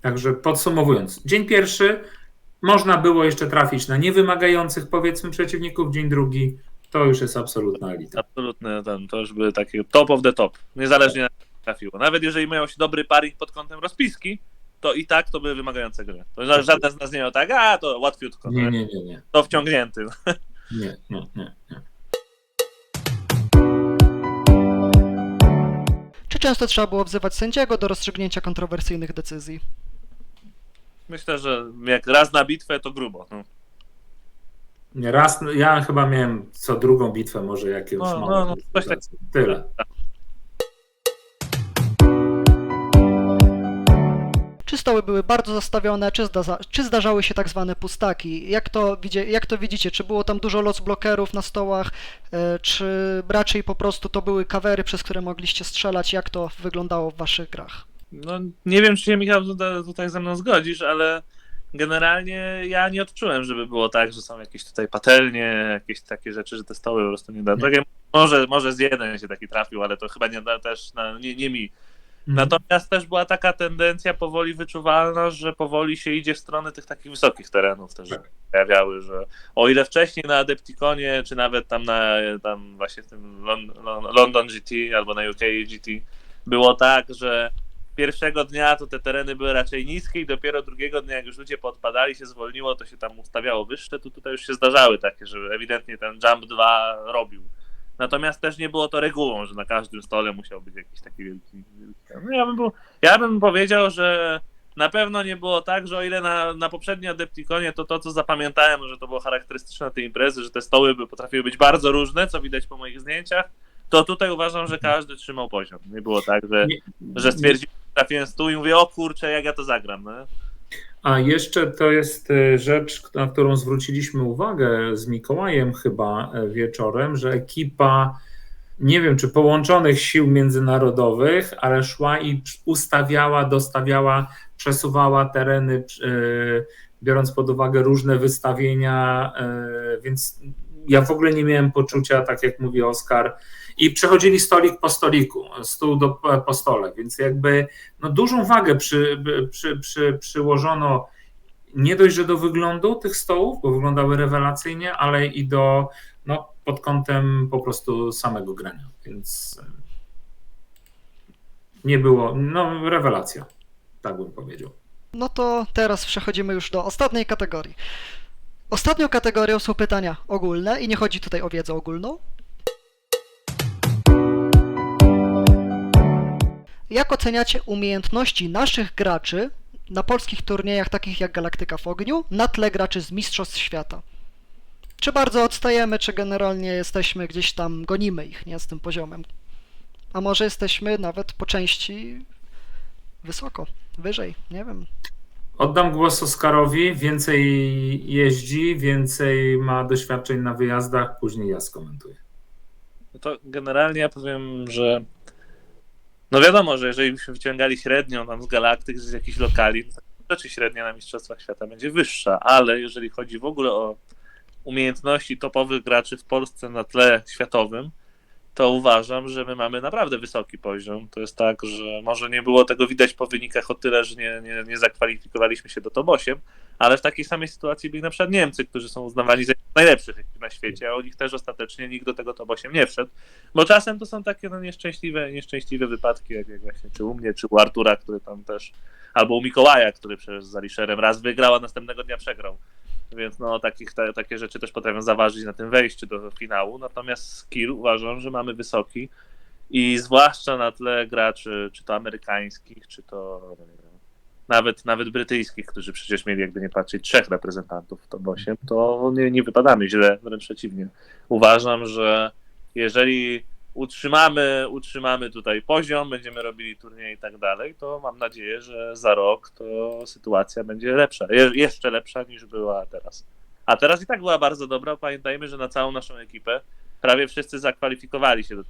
Także podsumowując, dzień pierwszy można było jeszcze trafić na niewymagających, powiedzmy, przeciwników, dzień drugi to już jest absolutna elita. Absolutne, to już były takie top of the top, niezależnie na co trafiło. Nawet jeżeli miał się dobry paring pod kątem rozpiski, to i tak to były wymagające gry. To żaden z nas nie miał tak, to łatwiutko. Nie. To wciągnięty. Nie. Czy często trzeba było wzywać sędziego do rozstrzygnięcia kontrowersyjnych decyzji? Myślę, że jak raz na bitwę, to grubo. No. Nie raz, ja chyba miałem co drugą bitwę, może jakiegoś małego. Tyle. Czy stoły były bardzo zastawione, czy zdarzały się tak zwane pustaki? Jak to widzicie? Czy było tam dużo loss blokerów na stołach, czy raczej po prostu to były kawery, przez które mogliście strzelać? Jak to wyglądało w waszych grach? No, nie wiem, czy się, Michał, tutaj ze mną zgodzisz, ale generalnie ja nie odczułem, żeby było tak, że są jakieś tutaj patelnie, jakieś takie rzeczy, że te stoły po prostu nie da. Tak, może z jeden się taki trafił, ale to chyba nie mi. Natomiast też była taka tendencja powoli wyczuwalna, że powoli się idzie w stronę tych takich wysokich terenów też pojawiały, że o ile wcześniej na Adepticonie, czy nawet tam właśnie w tym London GT albo na UK GT było tak, że pierwszego dnia to te tereny były raczej niskie i dopiero drugiego dnia, jak już ludzie podpadali, się zwolniło, to się tam ustawiało wyższe, to tutaj już się zdarzały takie, że ewidentnie ten Jump 2 robił. Natomiast też nie było to regułą, że na każdym stole musiał być jakiś taki wielki. No ja bym powiedział, że na pewno nie było tak, że o ile na poprzednim Adepticonie to co zapamiętałem, że to było charakterystyczne tej imprezy, że te stoły potrafiły być bardzo różne, co widać po moich zdjęciach, to tutaj uważam, że każdy trzymał poziom. Nie było tak, że stwierdziłem, że trafiłem stół i mówię, o kurczę, jak ja to zagram. No? A jeszcze to jest rzecz, na którą zwróciliśmy uwagę z Mikołajem chyba wieczorem, że ekipa, nie wiem czy połączonych sił międzynarodowych, ale szła i ustawiała, dostawiała, przesuwała tereny biorąc pod uwagę różne wystawienia, więc ja w ogóle nie miałem poczucia, tak jak mówi Oskar, i przechodzili stolik po stoliku, stół po stole, więc jakby no, dużą wagę przyłożono nie dość, że do wyglądu tych stołów, bo wyglądały rewelacyjnie, ale i do, no, pod kątem po prostu samego grania, więc nie było, no rewelacja, tak bym powiedział. No to teraz przechodzimy już do ostatniej kategorii. Ostatnią kategorią są pytania ogólne i nie chodzi tutaj o wiedzę ogólną. Jak oceniacie umiejętności naszych graczy na polskich turniejach takich jak Galaktyka w Ogniu na tle graczy z Mistrzostw Świata? Czy bardzo odstajemy, czy generalnie jesteśmy gdzieś tam, gonimy ich, nie, z tym poziomem? A może jesteśmy nawet po części wysoko, wyżej, nie wiem. Oddam głos Oskarowi, więcej jeździ, więcej ma doświadczeń na wyjazdach, później ja skomentuję. No to generalnie ja powiem, że no wiadomo, że jeżeli byśmy wyciągali średnią tam z galaktyk, z jakichś lokali, to czy średnia na Mistrzostwach Świata będzie wyższa, ale jeżeli chodzi w ogóle o umiejętności topowych graczy w Polsce na tle światowym, to uważam, że my mamy naprawdę wysoki poziom. To jest tak, że może nie było tego widać po wynikach o tyle, że nie zakwalifikowaliśmy się do top 8, ale w takiej samej sytuacji byli na przykład Niemcy, którzy są uznawani za najlepszych na świecie, a u nich też ostatecznie nikt do tego top 8 nie wszedł, bo czasem to są takie no, nieszczęśliwe wypadki, jak właśnie czy u mnie, czy u Artura, który tam też, albo u Mikołaja, który przecież z Alisherem raz wygrał, a następnego dnia przegrał. Więc no, takie rzeczy też potrafią zaważyć na tym wejściu do finału. Natomiast skill uważam, że mamy wysoki i zwłaszcza na tle graczy, czy to amerykańskich, czy to nawet brytyjskich, którzy przecież mieli, jakby nie patrzeć, 3 reprezentantów w top 8, to nie wypadamy źle, wręcz przeciwnie. Uważam, że jeżeli utrzymamy tutaj poziom, będziemy robili turnieje i tak dalej, to mam nadzieję, że za rok to sytuacja będzie lepsza, jeszcze lepsza niż była teraz. A teraz i tak była bardzo dobra, pamiętajmy, że na całą naszą ekipę prawie wszyscy zakwalifikowali się do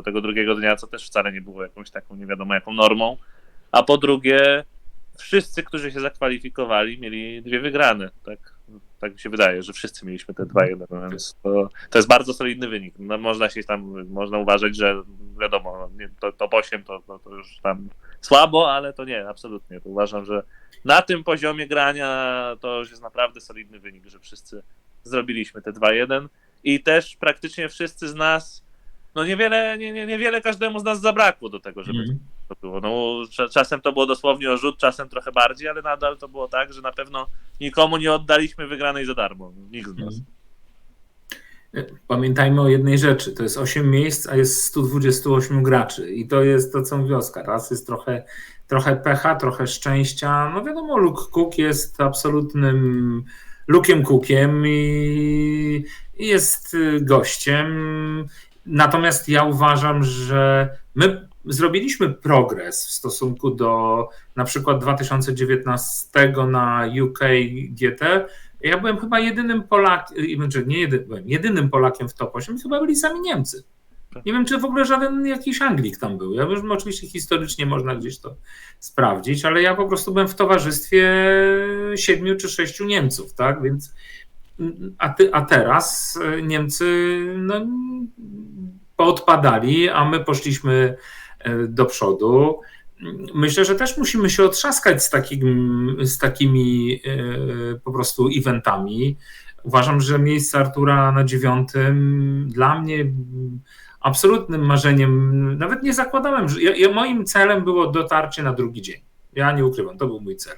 tego drugiego dnia, co też wcale nie było jakąś taką nie wiadomo jaką normą, a po drugie wszyscy, którzy się zakwalifikowali, mieli 2 wygrane, tak mi się wydaje, że wszyscy mieliśmy te 2-1, więc to jest bardzo solidny wynik. No, można uważać, że wiadomo, to top 8 to już tam słabo, ale to nie, absolutnie. To uważam, że na tym poziomie grania to już jest naprawdę solidny wynik, że wszyscy zrobiliśmy te 2-1 i też praktycznie wszyscy z nas, no niewiele każdemu z nas zabrakło do tego, żeby to było. No, czasem to było dosłownie o rzut, czasem trochę bardziej, ale nadal to było tak, że na pewno nikomu nie oddaliśmy wygranej za darmo. Nikt z nas. Pamiętajmy o jednej rzeczy, to jest 8 miejsc, a jest 128 graczy i to jest to, co mówi Oskar. Raz jest trochę pecha, trochę szczęścia. No wiadomo, Luke Cook jest absolutnym Luke'em Cookiem i jest gościem. Natomiast ja uważam, że my zrobiliśmy progres w stosunku do na przykład 2019 na UK GT. Ja byłem chyba jedynym Polakiem w top 8, chyba byli sami Niemcy. Nie wiem, czy w ogóle żaden jakiś Anglik tam był. Ja wiem, oczywiście historycznie można gdzieś to sprawdzić, ale ja po prostu byłem w towarzystwie 7 czy 6 Niemców, tak? Więc a teraz Niemcy no, poodpadali, a my poszliśmy do przodu. Myślę, że też musimy się otrzaskać z takimi po prostu eventami. Uważam, że miejsce Artura na 9 dla mnie absolutnym marzeniem, nawet nie zakładałem, że moim celem było dotarcie na drugi dzień. Ja nie ukrywam, to był mój cel.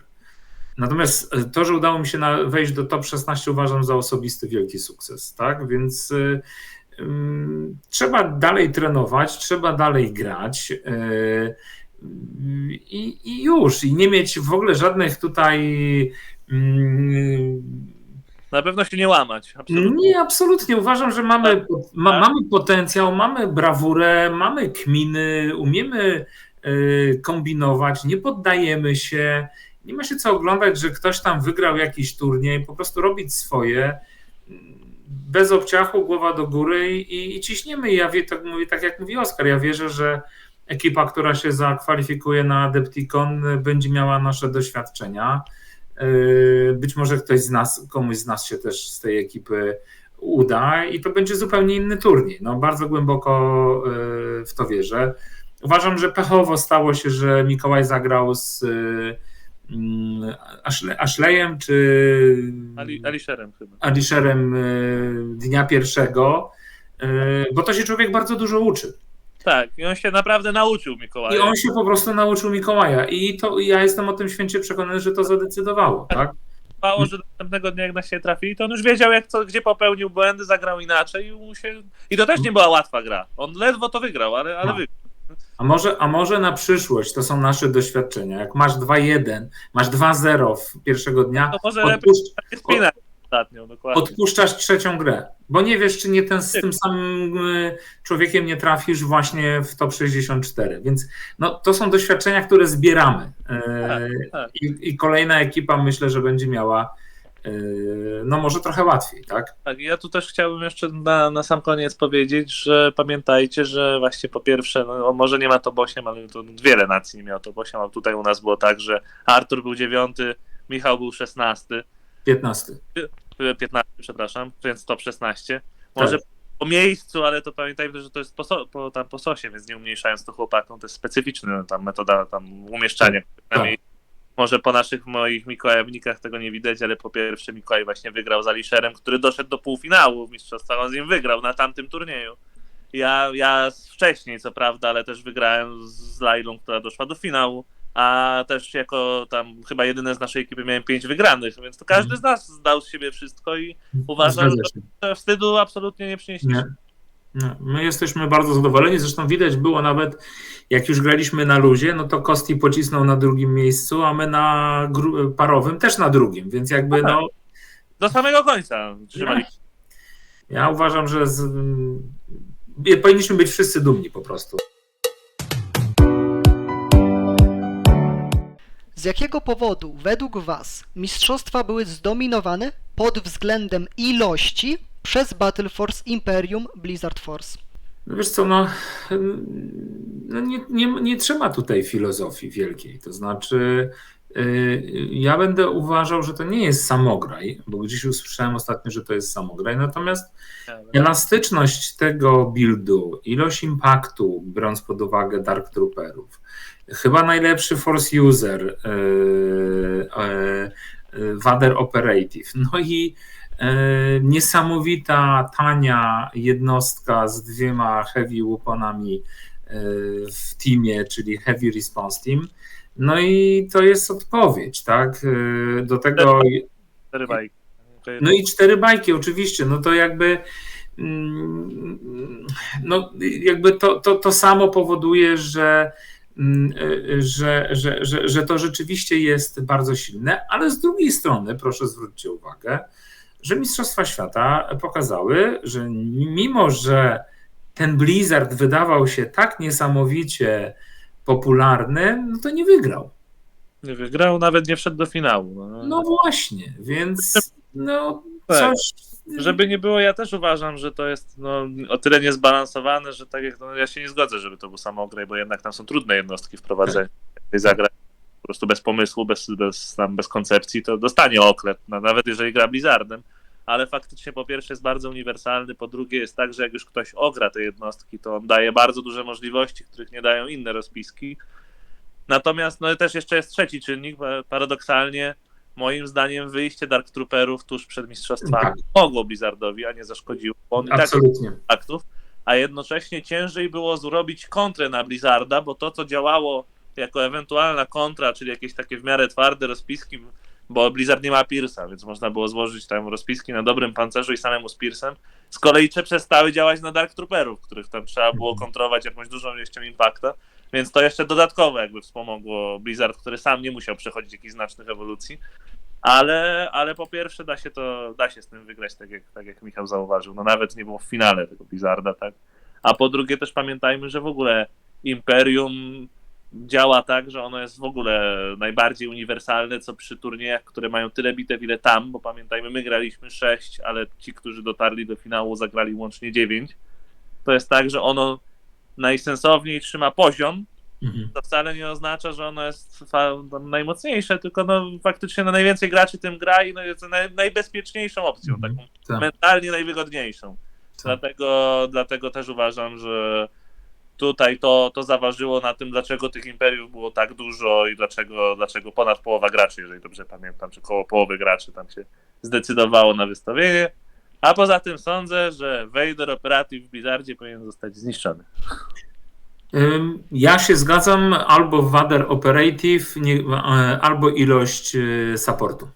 Natomiast to, że udało mi się wejść do top 16 uważam za osobisty wielki sukces, tak? Więc trzeba dalej trenować, trzeba dalej grać i już. I nie mieć w ogóle żadnych tutaj... Na pewno się nie łamać. Absolutnie. Nie, absolutnie. Uważam, że mamy potencjał, mamy brawurę, mamy kminy, umiemy kombinować, nie poddajemy się. Nie ma się co oglądać, że ktoś tam wygrał jakiś turniej, po prostu robić swoje, bez obciachu, głowa do góry i ciśniemy. I ja mówię, tak jak mówi Oskar, ja wierzę, że ekipa, która się zakwalifikuje na Adepticon, będzie miała nasze doświadczenia. Być może komuś z nas się też z tej ekipy uda i to będzie zupełnie inny turniej. No, bardzo głęboko w to wierzę. Uważam, że pechowo stało się, że Mikołaj zagrał z Ashleyem czy Alisherem chyba. Alisherem dnia pierwszego, bo to się człowiek bardzo dużo uczy. Tak, i on się naprawdę nauczył Mikołaja. I on się po prostu nauczył Mikołaja i ja jestem o tym święcie przekonany, że to zadecydowało, tak? Mało, że następnego dnia jak na siebie trafili, to on już wiedział gdzie popełnił błędy, zagrał inaczej i to też nie była łatwa gra. On ledwo to wygrał, ale wygrał. A może na przyszłość to są nasze doświadczenia. Jak masz 2-1, masz 2-0 pierwszego dnia, To może lepiej spinać ostatnio, dokładnie. odpuszczasz trzecią grę, bo nie wiesz, czy nie z tym samym człowiekiem nie trafisz właśnie w top 64. Więc no, to są doświadczenia, które zbieramy. Tak. I kolejna ekipa myślę, że będzie miała no może trochę łatwiej, tak? Tak, ja tu też chciałbym jeszcze na sam koniec powiedzieć, że pamiętajcie, że właśnie po pierwsze, no może nie ma top 8, ale to wiele nacji nie miało top 8, a tutaj u nas było tak, że Artur był 9, Michał był 16, 15, przepraszam, więc top 16. Może tak. po miejscu, ale to pamiętajmy, że to jest po sosie, więc nie umniejszając to chłopakom, to jest specyficzna tam metoda tam umieszczania. Tak. Może po moich Mikołajownikach tego nie widać, ale po pierwsze Mikołaj właśnie wygrał z Alisherem, który doszedł do półfinału w mistrzostwach, on z nim wygrał na tamtym turnieju. Ja wcześniej co prawda, ale też wygrałem z Lailą, która doszła do finału, a też jako tam chyba jedyne z naszej ekipy miałem 5 wygranych, więc to każdy z nas dał z siebie wszystko i uważam, że wstydu absolutnie nie przynieśliśmy. Nie. My jesteśmy bardzo zadowoleni, zresztą widać było nawet, jak już graliśmy na luzie, no to Kosti pocisnął na drugim miejscu, a my na parowym też na drugim, więc jakby no... Do samego końca trzymaliśmy. Ja uważam, że powinniśmy być wszyscy dumni po prostu. Z jakiego powodu według Was mistrzostwa były zdominowane pod względem ilości przez Battle Force Imperium Blizzard Force? No wiesz co, nie trzeba tutaj filozofii wielkiej, to znaczy ja będę uważał, że to nie jest samograj, bo gdzieś usłyszałem ostatnio, że to jest samograj, natomiast elastyczność tego buildu, ilość impaktu, biorąc pod uwagę Dark Trooperów, chyba najlepszy force user, Vader Operative, no i niesamowita, tania jednostka z 2 heavy weaponami w teamie, czyli Heavy Response Team. No i to jest odpowiedź, tak? Do tego. 4 bajki. No i 4 bajki, oczywiście. No to jakby. No jakby to samo powoduje, że to rzeczywiście jest bardzo silne, ale z drugiej strony, proszę zwróćcie uwagę, że Mistrzostwa Świata pokazały, że mimo, że ten Blizzard wydawał się tak niesamowicie popularny, no to nie wygrał. Nie wygrał, nawet nie wszedł do finału. No właśnie, więc no tak. coś... Żeby nie było, ja też uważam, że to jest o tyle niezbalansowane, że tak jak ja się nie zgodzę, żeby to był samograj, bo jednak tam są trudne jednostki wprowadzenia. Jak zagra po prostu bez pomysłu, bez koncepcji, to dostanie oklep, nawet jeżeli gra Blizzardem, ale faktycznie po pierwsze jest bardzo uniwersalny, po drugie jest tak, że jak już ktoś ogra te jednostki, to on daje bardzo duże możliwości, których nie dają inne rozpiski. Natomiast no też jeszcze jest trzeci czynnik, paradoksalnie moim zdaniem wyjście Dark Trooperów tuż przed mistrzostwami pomogło Blizzardowi, a nie zaszkodziło, bo on absolutnie. I tak aktów, a jednocześnie ciężej było zrobić kontrę na Blizzarda, bo to, co działało jako ewentualna kontra, czyli jakieś takie w miarę twarde rozpiski, bo Blizzard nie ma Pierce'a, więc można było złożyć tam rozpiski na dobrym pancerzu i samemu z Pierce'em. Z kolei przestały działać na Dark Trooperów, których tam trzeba było kontrolować jakąś dużą ilością impakta, więc to jeszcze dodatkowo jakby wspomogło Blizzard, który sam nie musiał przechodzić jakichś znacznych ewolucji, ale po pierwsze da się z tym wygrać, tak jak Michał zauważył, no nawet nie było w finale tego Blizzarda, tak? A po drugie też pamiętajmy, że w ogóle Imperium działa tak, że ono jest w ogóle najbardziej uniwersalne, co przy turniejach, które mają tyle bitew, ile tam, bo pamiętajmy, my graliśmy 6, ale ci, którzy dotarli do finału, zagrali łącznie 9. To jest tak, że ono najsensowniej trzyma poziom, To wcale nie oznacza, że ono jest najmocniejsze, tylko no, faktycznie najwięcej graczy tym gra i no, jest najbezpieczniejszą opcją, taką Tak. mentalnie najwygodniejszą. Tak. Dlatego też uważam, że tutaj to zaważyło na tym, dlaczego tych imperiów było tak dużo i dlaczego ponad połowa graczy, jeżeli dobrze pamiętam, czy koło połowy graczy tam się zdecydowało na wystawienie. A poza tym sądzę, że Vader Operative w Blizzardzie powinien zostać zniszczony. Ja się zgadzam, albo Vader Operative, albo ilość supportu.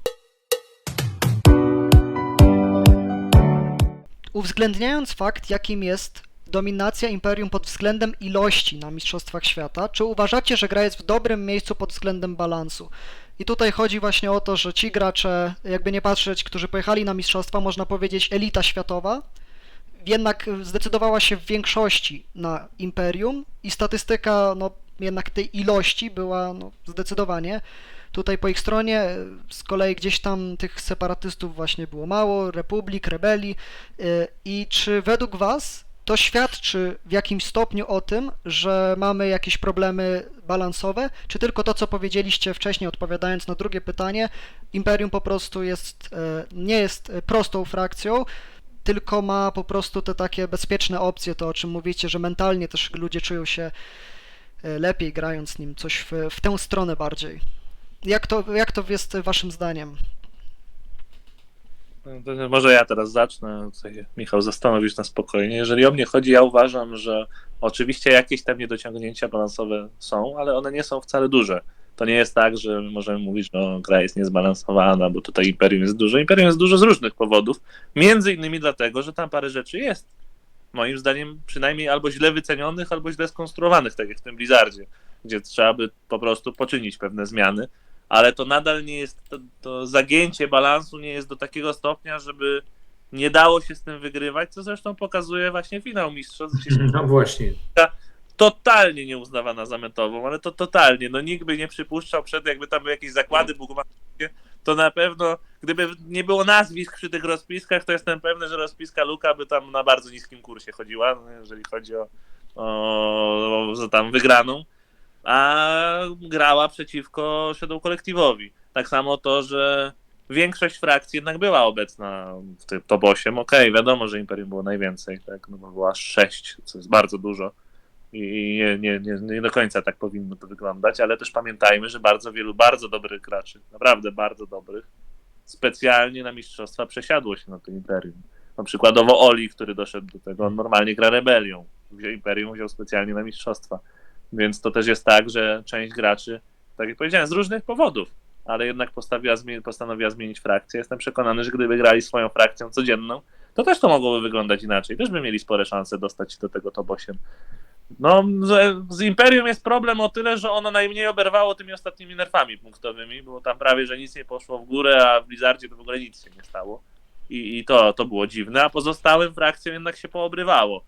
Uwzględniając fakt, jakim jest dominacja Imperium pod względem ilości na Mistrzostwach Świata, czy uważacie, że gra jest w dobrym miejscu pod względem balansu? I tutaj chodzi właśnie o to, że ci gracze, jakby nie patrzeć, którzy pojechali na mistrzostwa, można powiedzieć elita światowa, jednak zdecydowała się w większości na Imperium i statystyka no, jednak tej ilości była no, zdecydowanie tutaj po ich stronie. Z kolei gdzieś tam tych separatystów właśnie było mało, republik, rebelii. I czy według was to świadczy w jakimś stopniu o tym, że mamy jakieś problemy balansowe, czy tylko to, co powiedzieliście wcześniej, odpowiadając na drugie pytanie, Imperium po prostu nie jest prostą frakcją, tylko ma po prostu te takie bezpieczne opcje, to o czym mówicie, że mentalnie też ludzie czują się lepiej grając nim, coś w tę stronę bardziej. Jak to jest waszym zdaniem? To może ja teraz zacznę, tutaj Michał zastanowisz na spokojnie. Jeżeli o mnie chodzi, ja uważam, że oczywiście jakieś tam niedociągnięcia balansowe są, ale one nie są wcale duże. To nie jest tak, że możemy mówić, że gra jest niezbalansowana, bo tutaj Imperium jest duże. Imperium jest duże z różnych powodów, między innymi dlatego, że tam parę rzeczy jest, moim zdaniem, przynajmniej albo źle wycenionych, albo źle skonstruowanych, tak jak w tym Blizzardzie, gdzie trzeba by po prostu poczynić pewne zmiany, ale to nadal nie jest, to zagięcie balansu nie jest do takiego stopnia, żeby nie dało się z tym wygrywać, co zresztą pokazuje właśnie finał mistrzostw. No właśnie. Totalnie nieuznawana za metową, ale to totalnie, no nikt by nie przypuszczał jakby tam były jakieś zakłady bugmacherskie, to na pewno, gdyby nie było nazwisk przy tych rozpiskach, to jestem pewny, że rozpiska Luka by tam na bardzo niskim kursie chodziła, no, jeżeli chodzi o tam wygraną, a grała przeciwko Shadow Collective'owi. Tak samo to, że większość frakcji jednak była obecna w tym top 8. Okej, wiadomo, że Imperium było najwięcej, tak? No bo było aż 6, co jest bardzo dużo. I nie do końca tak powinno to wyglądać, ale też pamiętajmy, że bardzo wielu bardzo dobrych graczy, naprawdę bardzo dobrych, specjalnie na mistrzostwa przesiadło się na to Imperium. No przykładowo Oli, który doszedł do tego, on normalnie gra rebelią. Imperium wziął specjalnie na mistrzostwa. Więc to też jest tak, że część graczy, tak jak powiedziałem, z różnych powodów, ale jednak postanowiła zmienić frakcję. Jestem przekonany, że gdyby grali swoją frakcją codzienną, to też to mogłoby wyglądać inaczej. Też by mieli spore szanse dostać się do tego top 8. No, z Imperium jest problem o tyle, że ono najmniej oberwało tymi ostatnimi nerfami punktowymi, bo tam prawie, że nic nie poszło w górę, a w Blizzardzie to w ogóle nic się nie stało. I to było dziwne, a pozostałym frakcjom jednak się poobrywało.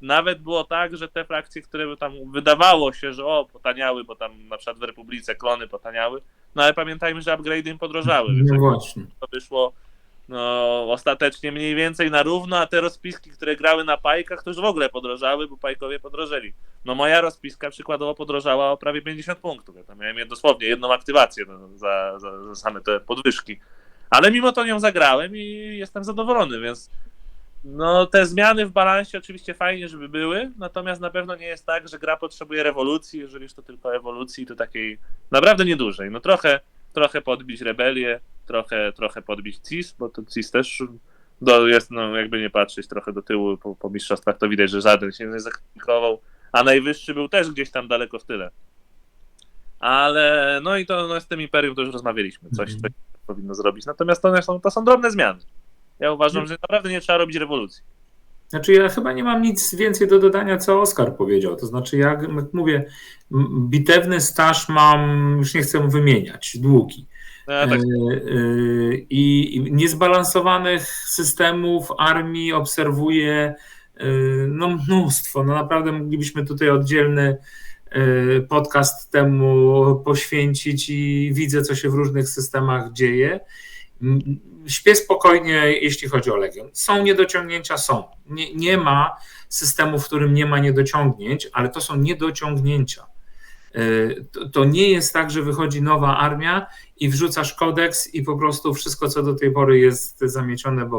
Nawet było tak, że te frakcje, które by tam wydawało się, że potaniały, bo tam na przykład w Republice klony potaniały, no ale pamiętajmy, że upgrade'y im podrożały, więc No właśnie. to wyszło no, ostatecznie mniej więcej na równo, a te rozpiski, które grały na pajkach, to już w ogóle podrożały, bo pajkowie podrożeli. No moja rozpiska przykładowo podrożała o prawie 50 punktów. Ja tam miałem dosłownie jedną aktywację za same te podwyżki. Ale mimo to nią zagrałem i jestem zadowolony, więc no te zmiany w balansie oczywiście fajnie, żeby były, natomiast na pewno nie jest tak, że gra potrzebuje rewolucji, jeżeli już to tylko ewolucji, to takiej naprawdę niedużej. No trochę podbić rebelię, trochę podbić CIS, bo to CIS też jest, no jakby nie patrzeć, trochę do tyłu po mistrzostwach, to widać, że żaden się nie zakwalifikował, a najwyższy był też gdzieś tam daleko w tyle. Ale no i to no z tym Imperium to już rozmawialiśmy, coś powinno zrobić, natomiast to są drobne zmiany. Ja uważam, że naprawdę nie trzeba robić rewolucji. Znaczy ja chyba nie mam nic więcej do dodania, co Oskar powiedział. To znaczy jak mówię, bitewny staż mam, już nie chcę mu wymieniać, długi. Ja tak... I niezbalansowanych systemów armii obserwuję no mnóstwo. No naprawdę moglibyśmy tutaj oddzielny podcast temu poświęcić i widzę, co się w różnych systemach dzieje. Śpię spokojnie, jeśli chodzi o Legion. Są niedociągnięcia, są. Nie ma systemu, w którym nie ma niedociągnięć, ale to są niedociągnięcia. To nie jest tak, że wychodzi nowa armia i wrzucasz kodeks i po prostu wszystko, co do tej pory jest zamiecione,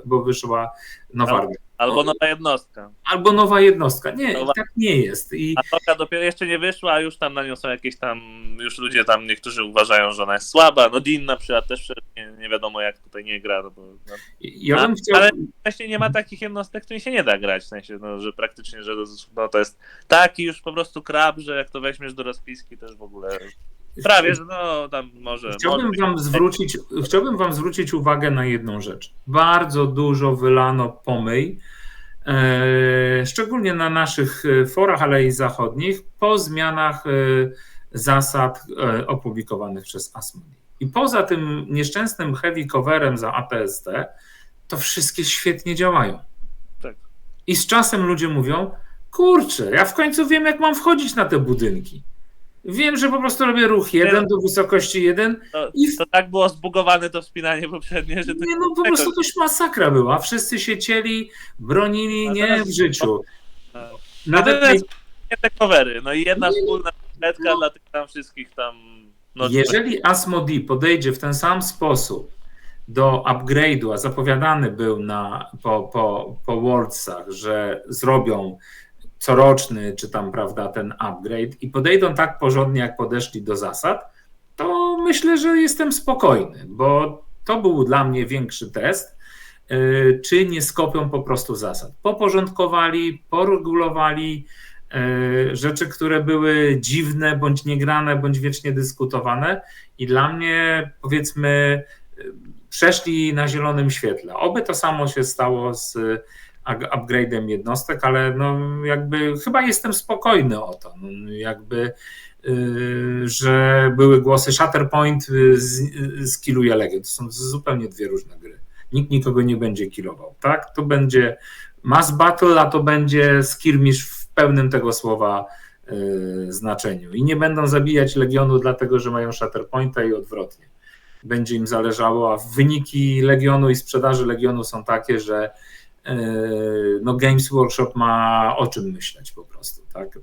bo wyszła nowa armia. Albo nowa jednostka. Albo nowa jednostka. Nie, Nowa- tak nie jest. A Toka dopiero jeszcze nie wyszła, a już tam na nią są jakieś tam, już ludzie tam, niektórzy uważają, że ona jest słaba. No Dean na przykład też nie wiadomo jak tutaj nie gra. No bo, no. Ja bym chciał... Ale właśnie nie ma takich jednostek, którymi się nie da grać, w sensie, no, że praktycznie, że no, to jest taki już po prostu krab, że jak to weźmiesz do rozpiski, też w ogóle prawie, że no tam może... Chciałbym wam zwrócić uwagę na jedną rzecz. Bardzo dużo wylano pomyj, szczególnie na naszych forach, ale i zachodnich, po zmianach zasad opublikowanych przez Asmodee. I poza tym nieszczęsnym heavy coverem za ATST, to wszystkie świetnie działają. Tak. I z czasem ludzie mówią, kurczę, ja w końcu wiem, jak mam wchodzić na te budynki. Wiem, że po prostu robię ruch 1 do wysokości 1 i To tak było zbugowane to wspinanie poprzednie, że to nie, no po prostu to już masakra była. Wszyscy się cieli, bronili, nie w życiu. Nawet nie te covery, no i jedna wspólna letka dla tych tam wszystkich tam... No, jeżeli Asmodee podejdzie w ten sam sposób do upgrade'u, a zapowiadany był po Worldsach, że zrobią coroczny, czy tam, prawda, ten upgrade i podejdą tak porządnie, jak podeszli do zasad, to myślę, że jestem spokojny, bo to był dla mnie większy test, czy nie skopią po prostu zasad. Poporządkowali, poregulowali rzeczy, które były dziwne, bądź niegrane, bądź wiecznie dyskutowane i dla mnie, powiedzmy, przeszli na zielonym świetle. Oby to samo się stało z upgrade'em jednostek, ale no jakby chyba jestem spokojny o to, jakby, że były głosy Shatterpoint skilluje Legion. To są zupełnie dwie różne gry. Nikt nikogo nie będzie killował, tak? To będzie mass battle, a to będzie skirmish w pełnym tego słowa znaczeniu. I nie będą zabijać Legionu dlatego, że mają Shatterpointa i odwrotnie. Będzie im zależało, a wyniki Legionu i sprzedaży Legionu są takie, że no Games Workshop ma o czym myśleć po prostu, tak?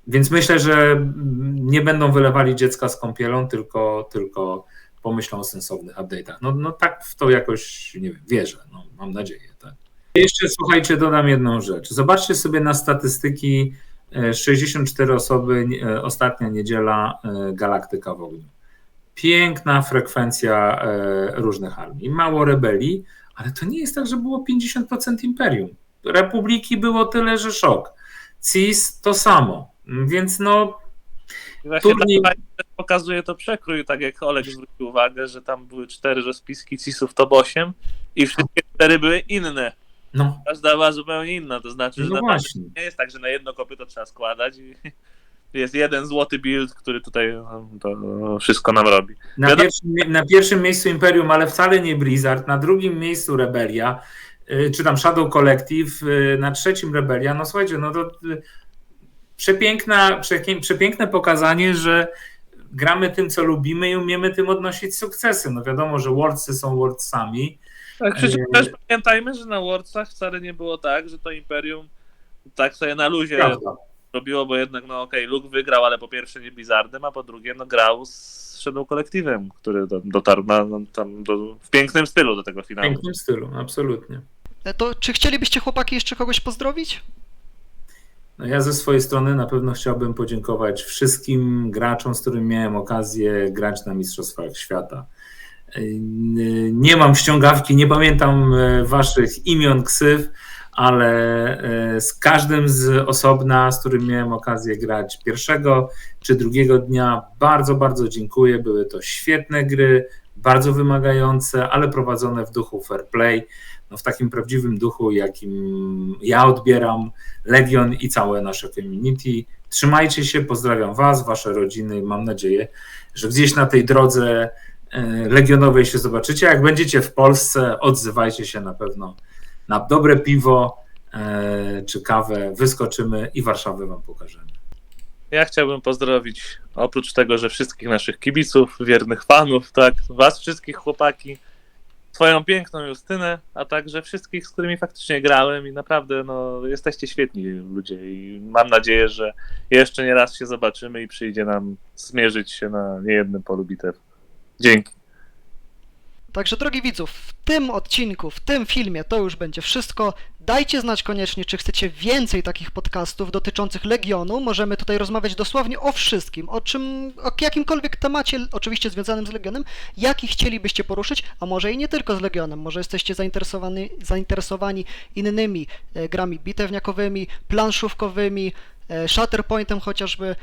Więc myślę, że nie będą wylewali dziecka z kąpielą, tylko pomyślą o sensownych update'ach. No tak w to jakoś, nie wiem, wierzę, no, mam nadzieję. Tak. Jeszcze słuchajcie, dodam jedną rzecz. Zobaczcie sobie na statystyki 64 osoby, ostatnia niedziela, Galaktyka w ogniu. Piękna frekwencja różnych armii, mało rebelii, ale to nie jest tak, że było 50% Imperium. Republiki było tyle, że szok. CIS to samo, więc no... Właśnie pokazuje to przekrój, tak jak Olek zwrócił uwagę, że tam były 4 rozpiski CIS-ów top 8 i wszystkie 4 były inne. No. Każda była zupełnie inna, to znaczy, że właśnie. nie jest tak, że na jedno kopyto trzeba składać i jest jeden złoty build, który tutaj to wszystko nam robi. Na pierwszym miejscu Imperium, ale wcale nie Blizzard, na drugim miejscu Rebelia, czy tam Shadow Collective, na trzecim Rebelia. No słuchajcie, no to przepiękne pokazanie, że gramy tym, co lubimy i umiemy tym odnosić sukcesy. No wiadomo, że Worldsy są Worldsami. Tak, przecież też pamiętajmy, że na Worldsach wcale nie było tak, że to Imperium tak sobie na luzie robiło, bo jednak, no okej, Luke wygrał, ale po pierwsze nie Blizzardem, a po drugie no grał z Shadow Collective'em, który dotarł w pięknym stylu do tego finału. W pięknym stylu, absolutnie. To czy chcielibyście, chłopaki, jeszcze kogoś pozdrowić? No ja ze swojej strony na pewno chciałbym podziękować wszystkim graczom, z którymi miałem okazję grać na Mistrzostwach Świata. Nie mam ściągawki, nie pamiętam waszych imion, ksyw, ale z każdym z osobna, z którym miałem okazję grać pierwszego czy drugiego dnia, bardzo, bardzo dziękuję. Były to świetne gry, bardzo wymagające, ale prowadzone w duchu fair play, no w takim prawdziwym duchu, jakim ja odbieram Legion i całe nasze community. Trzymajcie się, pozdrawiam was, wasze rodziny. Mam nadzieję, że gdzieś na tej drodze legionowej się zobaczycie. Jak będziecie w Polsce, odzywajcie się na pewno na dobre piwo czy kawę. Wyskoczymy i Warszawę wam pokażemy. Ja chciałbym pozdrowić, oprócz tego, że wszystkich naszych kibiców, wiernych fanów, tak, was wszystkich chłopaki, twoją piękną Justynę, a także wszystkich, z którymi faktycznie grałem i naprawdę no, jesteście świetni ludzie i mam nadzieję, że jeszcze nie raz się zobaczymy i przyjdzie nam zmierzyć się na niejednym polu bitew. Dzięki. Także drogi widzów, w tym odcinku, w tym filmie to już będzie wszystko. Dajcie znać koniecznie, czy chcecie więcej takich podcastów dotyczących Legionu. Możemy tutaj rozmawiać dosłownie o wszystkim, o jakimkolwiek temacie, oczywiście związanym z Legionem, jaki chcielibyście poruszyć, a może i nie tylko z Legionem, może jesteście zainteresowani innymi grami bitewniakowymi, planszówkowymi, Shatterpointem chociażby.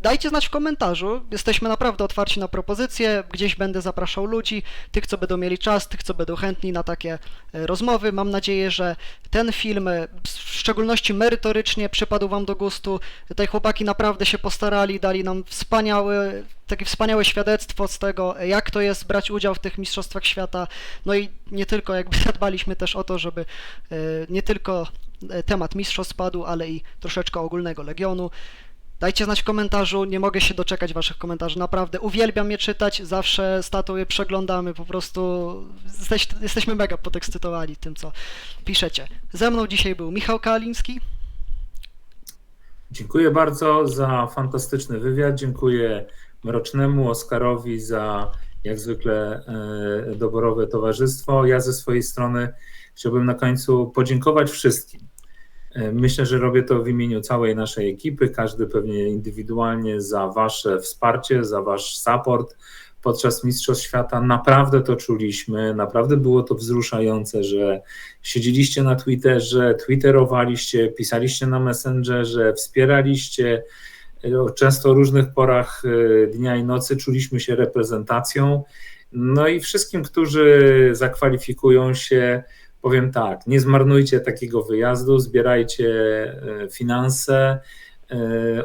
Dajcie znać w komentarzu, jesteśmy naprawdę otwarci na propozycje, gdzieś będę zapraszał ludzi, tych co będą mieli czas, tych co będą chętni na takie rozmowy. Mam nadzieję, że ten film, w szczególności merytorycznie, przypadł wam do gustu. Tutaj chłopaki naprawdę się postarali, dali nam takie wspaniałe świadectwo z tego, jak to jest brać udział w tych mistrzostwach świata. No i nie tylko, jakby zadbaliśmy też o to, żeby nie tylko temat mistrzostw padł, ale i troszeczkę ogólnego Legionu. Dajcie znać w komentarzu, nie mogę się doczekać waszych komentarzy, naprawdę uwielbiam je czytać, zawsze z tatą je przeglądamy, po prostu jesteśmy mega podekscytowani tym, co piszecie. Ze mną dzisiaj był Michał Kaliński. Dziękuję bardzo za fantastyczny wywiad, dziękuję Mrocznemu, Oskarowi za jak zwykle doborowe towarzystwo. Ja ze swojej strony chciałbym na końcu podziękować wszystkim. Myślę, że robię to w imieniu całej naszej ekipy, każdy pewnie indywidualnie za wasze wsparcie, za wasz support podczas Mistrzostw Świata. Naprawdę to czuliśmy, naprawdę było to wzruszające, że siedzieliście na Twitterze, twitterowaliście, pisaliście na Messengerze, wspieraliście. Często o różnych porach dnia i nocy czuliśmy się reprezentacją. No i wszystkim, którzy zakwalifikują się, powiem tak, nie zmarnujcie takiego wyjazdu, zbierajcie finanse,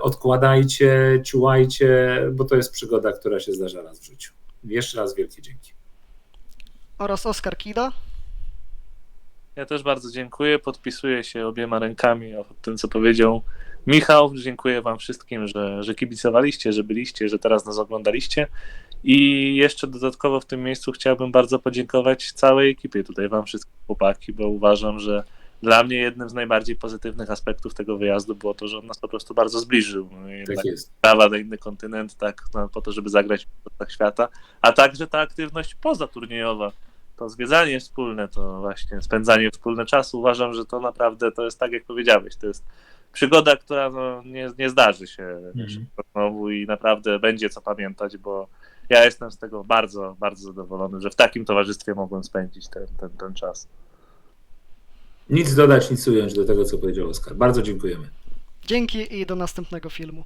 odkładajcie, ciułajcie, bo to jest przygoda, która się zdarza raz w życiu. Jeszcze raz wielkie dzięki. Oraz Oskar Kida. Ja też bardzo dziękuję, podpisuję się obiema rękami o tym, co powiedział Michał. Dziękuję wam wszystkim, że kibicowaliście, że byliście, że teraz nas oglądaliście. I jeszcze dodatkowo w tym miejscu chciałbym bardzo podziękować całej ekipie, tutaj wam wszystkim chłopaki, bo uważam, że dla mnie jednym z najbardziej pozytywnych aspektów tego wyjazdu było to, że on nas po prostu bardzo zbliżył. Tak jest. Prawa na inny kontynent, tak, no, po to, żeby zagrać w Mistrzostwach Świata, a także ta aktywność pozaturniejowa, to zwiedzanie wspólne, to właśnie spędzanie wspólne czasu, uważam, że to naprawdę to jest tak, jak powiedziałeś, to jest przygoda, która no, nie zdarzy się znowu i naprawdę będzie co pamiętać, bo ja jestem z tego bardzo, bardzo zadowolony, że w takim towarzystwie mogłem spędzić ten czas. Nic dodać, nic ująć do tego, co powiedział Oskar. Bardzo dziękujemy. Dzięki i do następnego filmu.